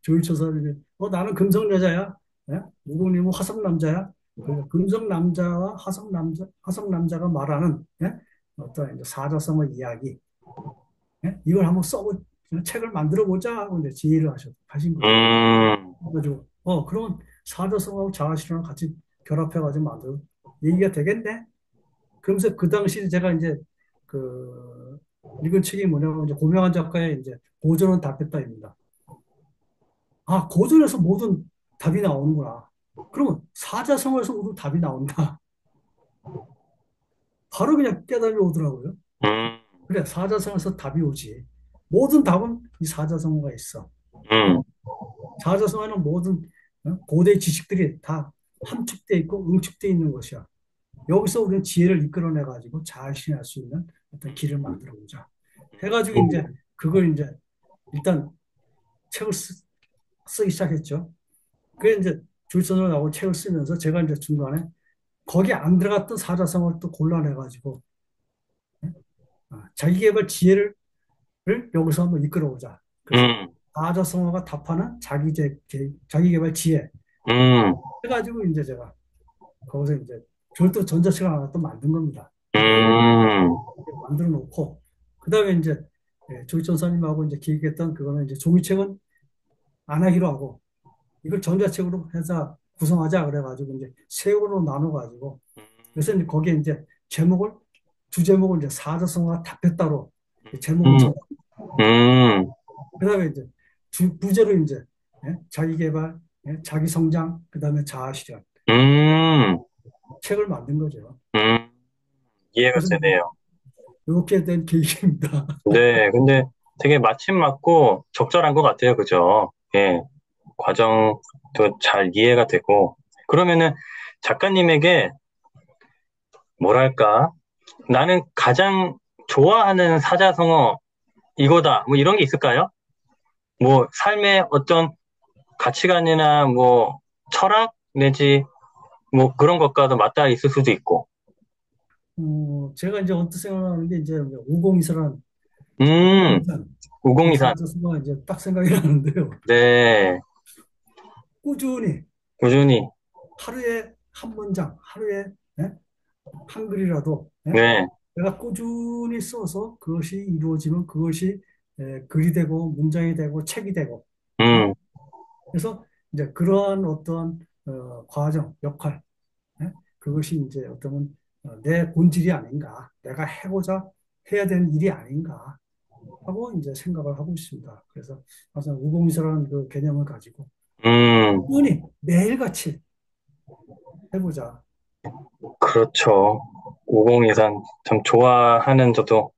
조희 천사님이 나는 금성 여자야, 무공님은 화성 남자야. 그러니까 금성 남자와 화성 남자가 말하는 어떤 이제 사자성어 이야기, 이걸 한번 써보 책을 만들어 보자 하고 이제 지휘를 하신 거죠. 음, 그래가지고 그러면 사자성어하고 자아실현을 같이 결합해가지고 만들어 얘기가 되겠네. 그러면서 그 당시 제가 이제 그 읽은 책이 뭐냐면 이제 고명한 작가의 이제 고전은 답했다입니다. 아, 고전에서 모든 답이 나오는구나. 그러면 사자성어에서 모든 답이 나온다. 바로 그냥 깨달음이 오더라고요. 음, 그래, 사자성어에서 답이 오지. 모든 답은 이 사자성어가 있어. 음, 사자성어에는 모든 고대 지식들이 다 함축돼 있고 응축돼 있는 것이야. 여기서 우리는 지혜를 이끌어내 가지고 잘 실현할 수 있는 어떤 길을 만들어 보자. 해가지고 이제 그걸 이제 일단 책을 쓰기 시작했죠. 그게 이제 줄선으로 나오고 책을 쓰면서 제가 이제 중간에 거기 안 들어갔던 사자성어를 또 골라내 가지고 자기계발 지혜를 여기서 한번 이끌어 보자. 그래서 음, 사자성어가 답하는 자기계발 지혜 음, 해가지고 이제 제가 거기서 이제 별도 전자책을 하나 또 만든 겁니다. 음, 만들어 놓고 그다음에 이제 조희천사님하고 이제 기획했던 그거는 이제 종이책은 안 하기로 하고 이걸 전자책으로 해서 구성하자 그래가지고 이제 세월로 나눠가지고 그래서 이제 거기에 이제 제목을 두 제목을 이제 사자성어가 답했다로 제목을 음, 정하고 음, 그다음에 이제 부제로 이제 자기 개발, 자기 성장, 그다음에 자아 실현 음, 책을 만든 거죠. 음, 이해가 그래서 되네요. 이렇게 된 계기입니다. 네, 근데 되게 마침 맞고 적절한 것 같아요. 그죠? 예, 과정도 잘 이해가 되고. 그러면은 작가님에게 뭐랄까, 나는 가장 좋아하는 사자성어 이거다. 뭐 이런 게 있을까요? 뭐 삶의 어떤 가치관이나 뭐 철학 내지 뭐 그런 것과도 맞닿아 있을 수도 있고. 제가 이제 언뜻 생각나는 게 이제 우공이사란 음, 우공이산 이 502산. 사자성어가 이제 딱 생각이 나는데요. 네, 꾸준히 꾸준히. 하루에 한 문장, 하루에 한 글이라도 네, 내가 꾸준히 써서 그것이 이루어지면 그것이 글이 되고 문장이 되고 책이 되고 예? 음, 그래서 이제 그러한 어떤 과정, 역할 그것이 이제 어떤 내 본질이 아닌가, 내가 해고자 해야 되는 일이 아닌가 하고 이제 생각을 하고 있습니다. 그래서 항상 우공이사라는 그 개념을 가지고 음, 꾸준히 매일같이 해보자. 그렇죠. 502산 참 좋아하는 저도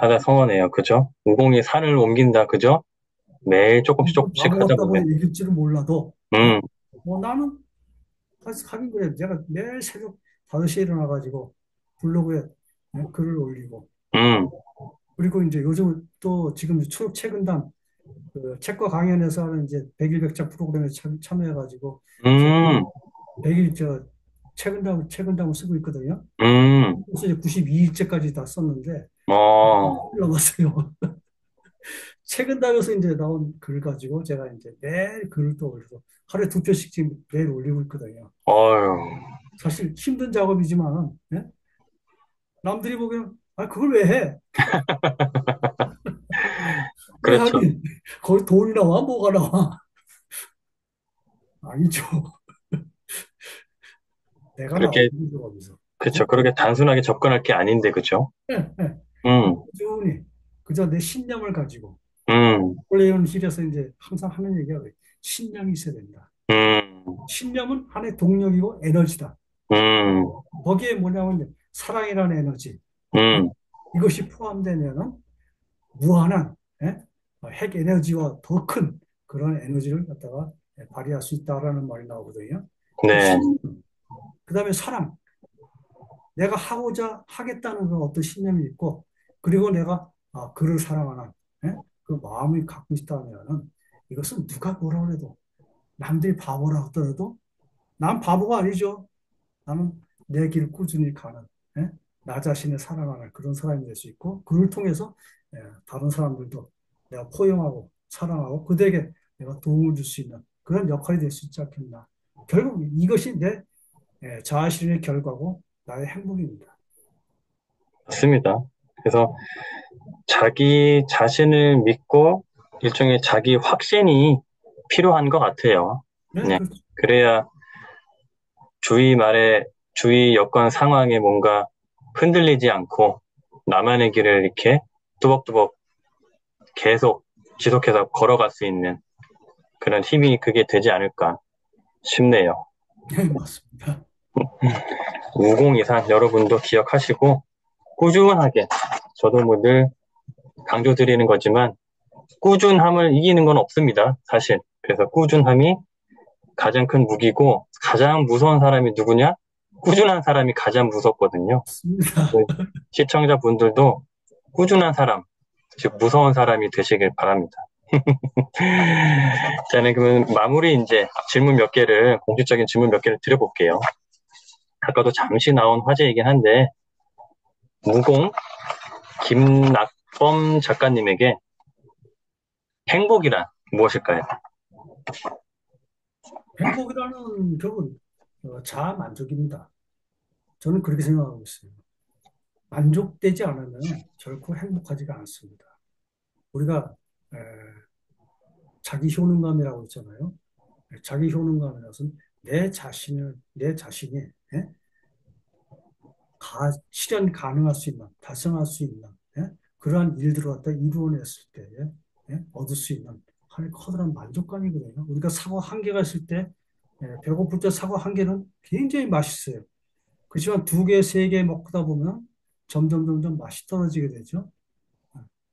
사자성어네요. 그죠? 502산을 옮긴다. 그죠? 매일 조금씩 조금씩 바보 하다 같다고 보면. 얘기할지는 몰라도 음, 나는 하긴 그래. 내가 매일 새벽 5시에 일어나가지고 블로그에 글을 올리고 음, 그리고 이제 요즘 또 지금 최근단 그 책과 강연에서 하는 이제 백일백작 프로그램에 참여해가지고 제가 음, 백일 책은담을 쓰고 있거든요. 음, 그래서 이제 92일째까지 다 썼는데 어, 남았어요. 책은담에서 이제 나온 글 가지고 제가 이제 매일 글을 또 올려서 하루에 2편씩 지금 매일 올리고 있거든요. 어휴, 사실 힘든 작업이지만 예? 남들이 보기엔 아 그걸 왜 해? 왜 그렇죠. 하니? 거기 돈이 나와? 뭐가 나와? 아니죠. 내가 나와. 그렇게, 힘들어 하면서. 그쵸. 그죠? 그렇게 단순하게 접근할 게 아닌데, 그죠? 예, 예. 음, 꾸준히. 그저 내 신념을 가지고. 음, 원래는 길에서 이제 항상 하는 얘기가 왜 신념이 있어야 된다. 음, 신념은 하나의 동력이고 에너지다. 음, 거기에 뭐냐면 사랑이라는 에너지. 예? 음, 이것이 포함되면은 무한한 예? 핵 에너지와 더 큰 그런 에너지를 갖다가 발휘할 수 있다라는 말이 나오거든요. 네, 신념, 그다음에 사랑. 내가 하고자 하겠다는 그런 어떤 신념이 있고, 그리고 내가 그를 사랑하는 예? 그 마음이 갖고 있다면은 이것은 누가 뭐라 그래도 남들이 바보라 하더라도 난 바보가 아니죠. 나는 내 길을 꾸준히 가는 예? 나 자신을 사랑하는 그런 사람이 될 수 있고 그를 통해서 다른 사람들도 내가 포용하고 사랑하고 그들에게 내가 도움을 줄 수 있는 그런 역할이 될 수 있지 않겠나. 결국 이것이 내 자아실현의 결과고 나의 행복입니다. 맞습니다. 그래서 자기 자신을 믿고 일종의 자기 확신이 필요한 것 같아요. 네, 네. 그렇죠. 그래야 주위 말에, 주위 여건 상황에 뭔가 흔들리지 않고 나만의 길을 이렇게 뚜벅뚜벅 계속 지속해서 걸어갈 수 있는 그런 힘이 그게 되지 않을까 싶네요. 네, 맞습니다. 50 이상 여러분도 기억하시고 꾸준하게 저도 뭐 늘 강조드리는 거지만 꾸준함을 이기는 건 없습니다. 사실. 그래서 꾸준함이 가장 큰 무기고 가장 무서운 사람이 누구냐? 꾸준한 사람이 가장 무섭거든요. 맞습니다. 시청자분들도 꾸준한 사람, 즉 무서운 사람이 되시길 바랍니다. 저는 그러면 마무리 이제 질문 몇 개를 공식적인 질문 몇 개를 드려볼게요. 아까도 잠시 나온 화제이긴 한데 무공 김낙범 작가님에게 행복이란 무엇일까요? 행복이라는 결국은 자아 만족입니다. 저는 그렇게 생각하고 있어요. 만족되지 않으면 결코 행복하지가 않습니다. 우리가 에, 자기 효능감이라고 있잖아요. 자기 효능감이라는 것은 내 자신이 예? 실현 가능할 수 있는, 달성할 수 있는 예? 그러한 일들을 갖다 이루어냈을 때 얻을 수 있는 하나의 커다란 만족감이거든요. 우리가 사과 한 개가 있을 때 배고플 때 사과 한 개는 굉장히 맛있어요. 그렇지만 두 개, 세 개 먹다 보면 점점 맛이 떨어지게 되죠.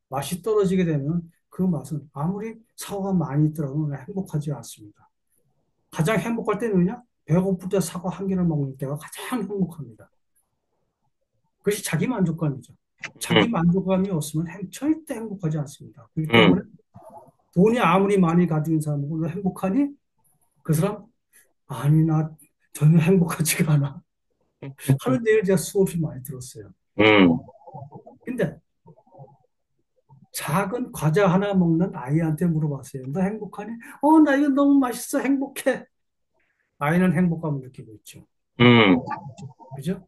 맛이 떨어지게 되면 그 맛은 아무리 사과가 많이 있더라도 행복하지 않습니다. 가장 행복할 때는 그냥 배고플 때 사과 한 개를 먹는 때가 가장 행복합니다. 그것이 자기 만족감이죠. 자기 음, 만족감이 없으면 절대 행복하지 않습니다. 그렇기 때문에 음, 돈이 아무리 많이 가진 사람이고 너 행복하니? 그 사람 아니 나 전혀 행복하지가 않아 하는 얘기를 제가 수없이 많이 들었어요. 음, 근데 작은 과자 하나 먹는 아이한테 물어봤어요. 너 행복하니? 나 이거 너무 맛있어. 행복해. 아이는 행복감을 느끼고 있죠. 음. 그죠?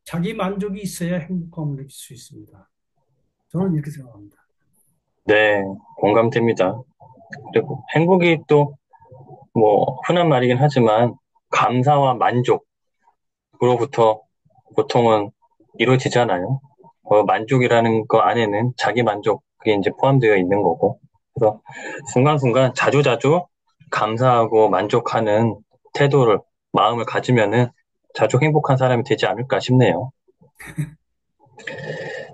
자기 만족이 있어야 행복감을 느낄 수 있습니다. 저는 이렇게 생각합니다. 네, 공감됩니다. 그리고 행복이 또 뭐 흔한 말이긴 하지만 감사와 만족으로부터 보통은 이루어지잖아요. 만족이라는 거 안에는 자기 만족 그게 이제 포함되어 있는 거고. 그래서 순간순간 자주자주 감사하고 만족하는 태도를 마음을 가지면은 자주 행복한 사람이 되지 않을까 싶네요.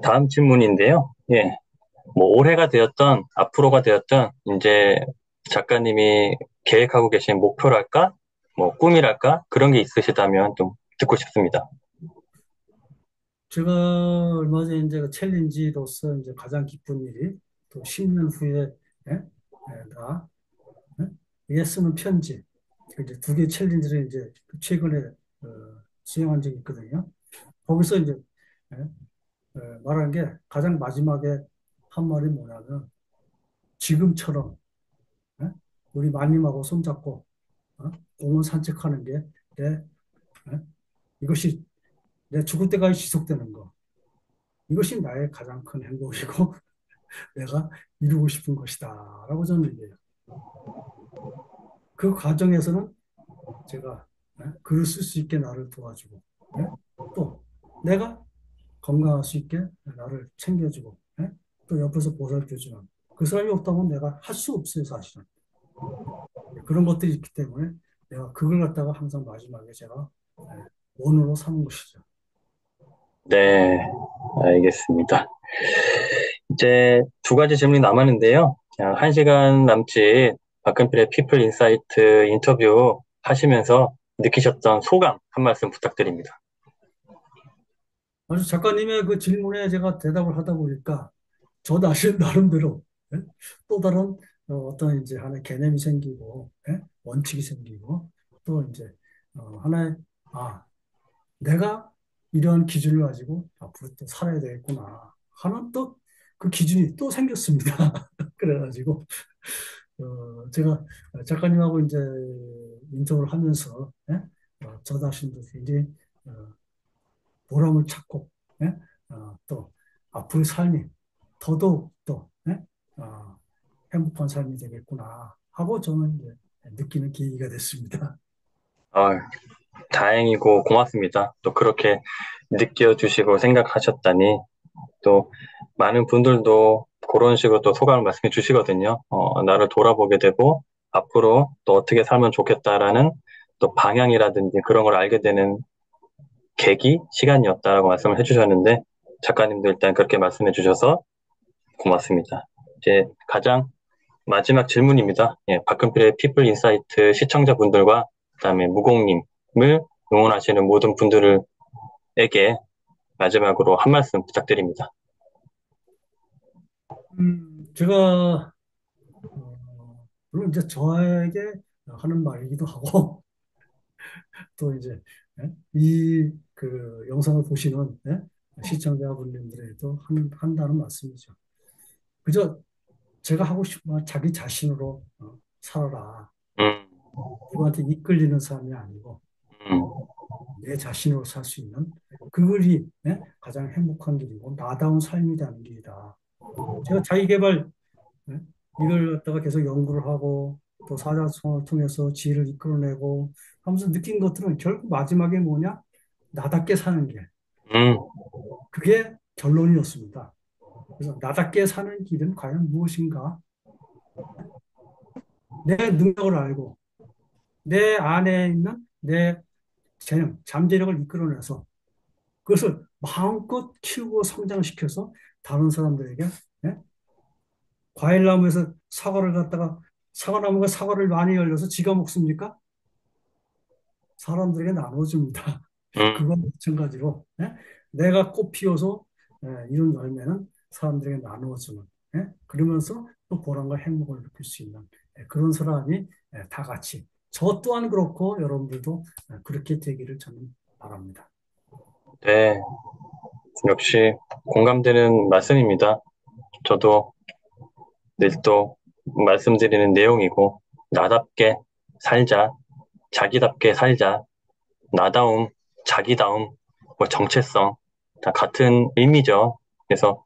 다음 질문인데요. 예. 뭐 올해가 되었던 앞으로가 되었던 이제 작가님이 계획하고 계신 목표랄까? 뭐 꿈이랄까? 그런 게 있으시다면 좀 듣고 싶습니다. 제가 얼마 전에 이제 그 챌린지로서 이제 가장 기쁜 일이 또 10년 후에 예? 나 얘 쓰는 편지 이제 두 개 챌린지를 이제 최근에 어, 수행한 적이 있거든요. 거기서 이제 예? 말한 게 가장 마지막에 한 말이 뭐냐면 지금처럼 예? 우리 마님하고 손잡고 공원 산책하는 게 내, 예? 이것이 내 죽을 때까지 지속되는 거. 이것이 나의 가장 큰 행복이고 내가 이루고 싶은 것이다. 라고 저는 얘기해요. 그 과정에서는 제가 글을 쓸 수 있게 나를 도와주고 또 내가 건강할 수 있게 나를 챙겨주고 또 옆에서 보살펴주는 그 사람이 없다면 내가 할 수 없어요, 사실은. 그런 것들이 있기 때문에 내가 그걸 갖다가 항상 마지막에 제가 원으로 삼은 것이죠. 네, 알겠습니다. 이제 두 가지 질문이 남았는데요. 한 시간 남짓 박근필의 피플 인사이트 인터뷰 하시면서 느끼셨던 소감 한 말씀 부탁드립니다. 아주 작가님의 그 질문에 제가 대답을 하다 보니까 저 자신 나름대로 예? 또 다른 어떤 이제 하나의 개념이 생기고 원칙이 생기고 또 이제 하나의 아 내가 이러한 기준을 가지고 앞으로 또 살아야 되겠구나 하는 또 그 기준이 또 생겼습니다. 그래가지고 제가 작가님하고 이제 인터뷰를 하면서 저 자신도 굉장히 어, 보람을 찾고 예? 또 앞으로의 삶이 더더욱 또 행복한 삶이 되겠구나 하고 저는 이제 느끼는 계기가 됐습니다. 아, 다행이고 고맙습니다. 또 그렇게 느껴주시고 생각하셨다니 또 많은 분들도 그런 식으로 또 소감을 말씀해 주시거든요. 나를 돌아보게 되고 앞으로 또 어떻게 살면 좋겠다라는 또 방향이라든지 그런 걸 알게 되는 계기, 시간이었다라고 말씀을 해주셨는데 작가님도 일단 그렇게 말씀해 주셔서 고맙습니다. 이제 가장 마지막 질문입니다. 예, 박근필의 피플 인사이트 시청자분들과 그다음에 무공님을 응원하시는 모든 분들에게 마지막으로 한 말씀 부탁드립니다. 제가 물론 이제 저에게 하는 말이기도 하고 또 이제 이 그 영상을 보시는 시청자분들에도 한다는 말씀이죠. 그저 제가 하고 싶은 말 자기 자신으로 살아라. 음, 누구한테 이끌리는 삶이 아니고 음, 내 자신으로 살 수 있는 그것이 가장 행복한 길이고 나다운 삶이 되는 길이다. 제가 자기계발 네, 이걸 갖다가 계속 연구를 하고 또 사자성어를 통해서 지혜를 이끌어내고 하면서 느낀 것들은 결국 마지막에 뭐냐? 나답게 사는 게 음, 그게 결론이었습니다. 그래서 나답게 사는 길은 과연 무엇인가? 내 능력을 알고 내 안에 있는 내 재능, 잠재력을 이끌어내서 그것을 마음껏 키우고 성장시켜서 다른 사람들에게 예? 과일나무에서 사과를 갖다가 사과나무가 사과를 많이 열려서 지가 먹습니까? 사람들에게 나눠줍니다. 음. 그건 마찬가지로 내가 꽃 피워서 이룬 열매는 사람들에게 나누어주는 그러면서 또 보람과 행복을 느낄 수 있는 그런 사람이 다 같이 저 또한 그렇고 여러분들도 그렇게 되기를 저는 바랍니다. 네, 역시 공감되는 말씀입니다. 저도 늘 또 말씀드리는 내용이고, 나답게 살자, 자기답게 살자, 나다움, 자기다움, 뭐 정체성, 다 같은 의미죠. 그래서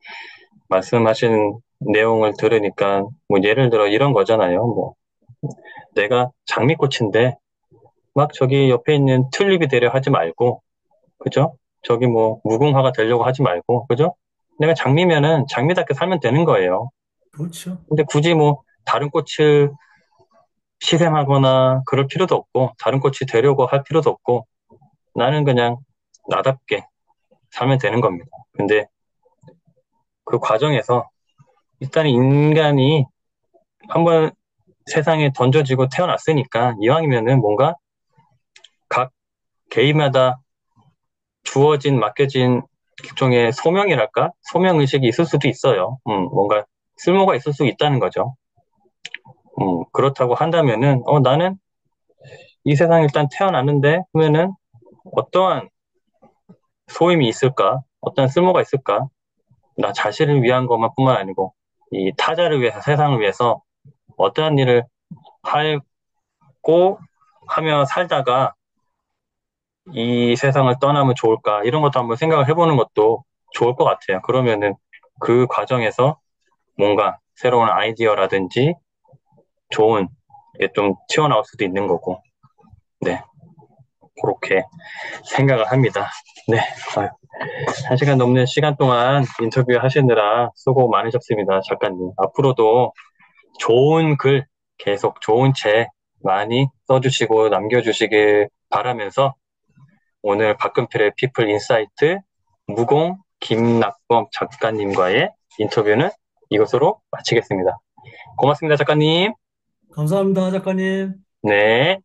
말씀하신 내용을 들으니까, 뭐 예를 들어 이런 거잖아요. 뭐, 내가 장미꽃인데, 막 저기 옆에 있는 튤립이 되려 하지 말고, 그죠? 저기 뭐 무궁화가 되려고 하지 말고, 그죠? 내가 장미면은 장미답게 살면 되는 거예요. 그렇죠. 근데 굳이 뭐 다른 꽃을 시샘하거나 그럴 필요도 없고, 다른 꽃이 되려고 할 필요도 없고, 나는 그냥 나답게 살면 되는 겁니다. 근데 그 과정에서 일단 인간이 한번 세상에 던져지고 태어났으니까 이왕이면은 뭔가 각 개인마다 주어진, 맡겨진 일종의 소명이랄까? 소명의식이 있을 수도 있어요. 뭔가 쓸모가 있을 수 있다는 거죠. 그렇다고 한다면은, 나는 이 세상에 일단 태어났는데, 그러면은 어떠한 소임이 있을까? 어떤 쓸모가 있을까? 나 자신을 위한 것만 뿐만 아니고, 이 타자를 위해서, 세상을 위해서 어떠한 일을 하고 하며 살다가 이 세상을 떠나면 좋을까? 이런 것도 한번 생각을 해보는 것도 좋을 것 같아요. 그러면은 그 과정에서 뭔가 새로운 아이디어라든지 좋은 게 좀 튀어나올 수도 있는 거고, 네. 그렇게 생각을 합니다. 네. 아유, 1시간 넘는 시간 동안 인터뷰 하시느라 수고 많으셨습니다, 작가님. 앞으로도 좋은 글, 계속 좋은 책 많이 써주시고 남겨주시길 바라면서 오늘 박근필의 피플 인사이트 무공 김낙범 작가님과의 인터뷰는 이것으로 마치겠습니다. 고맙습니다, 작가님. 감사합니다, 작가님. 네.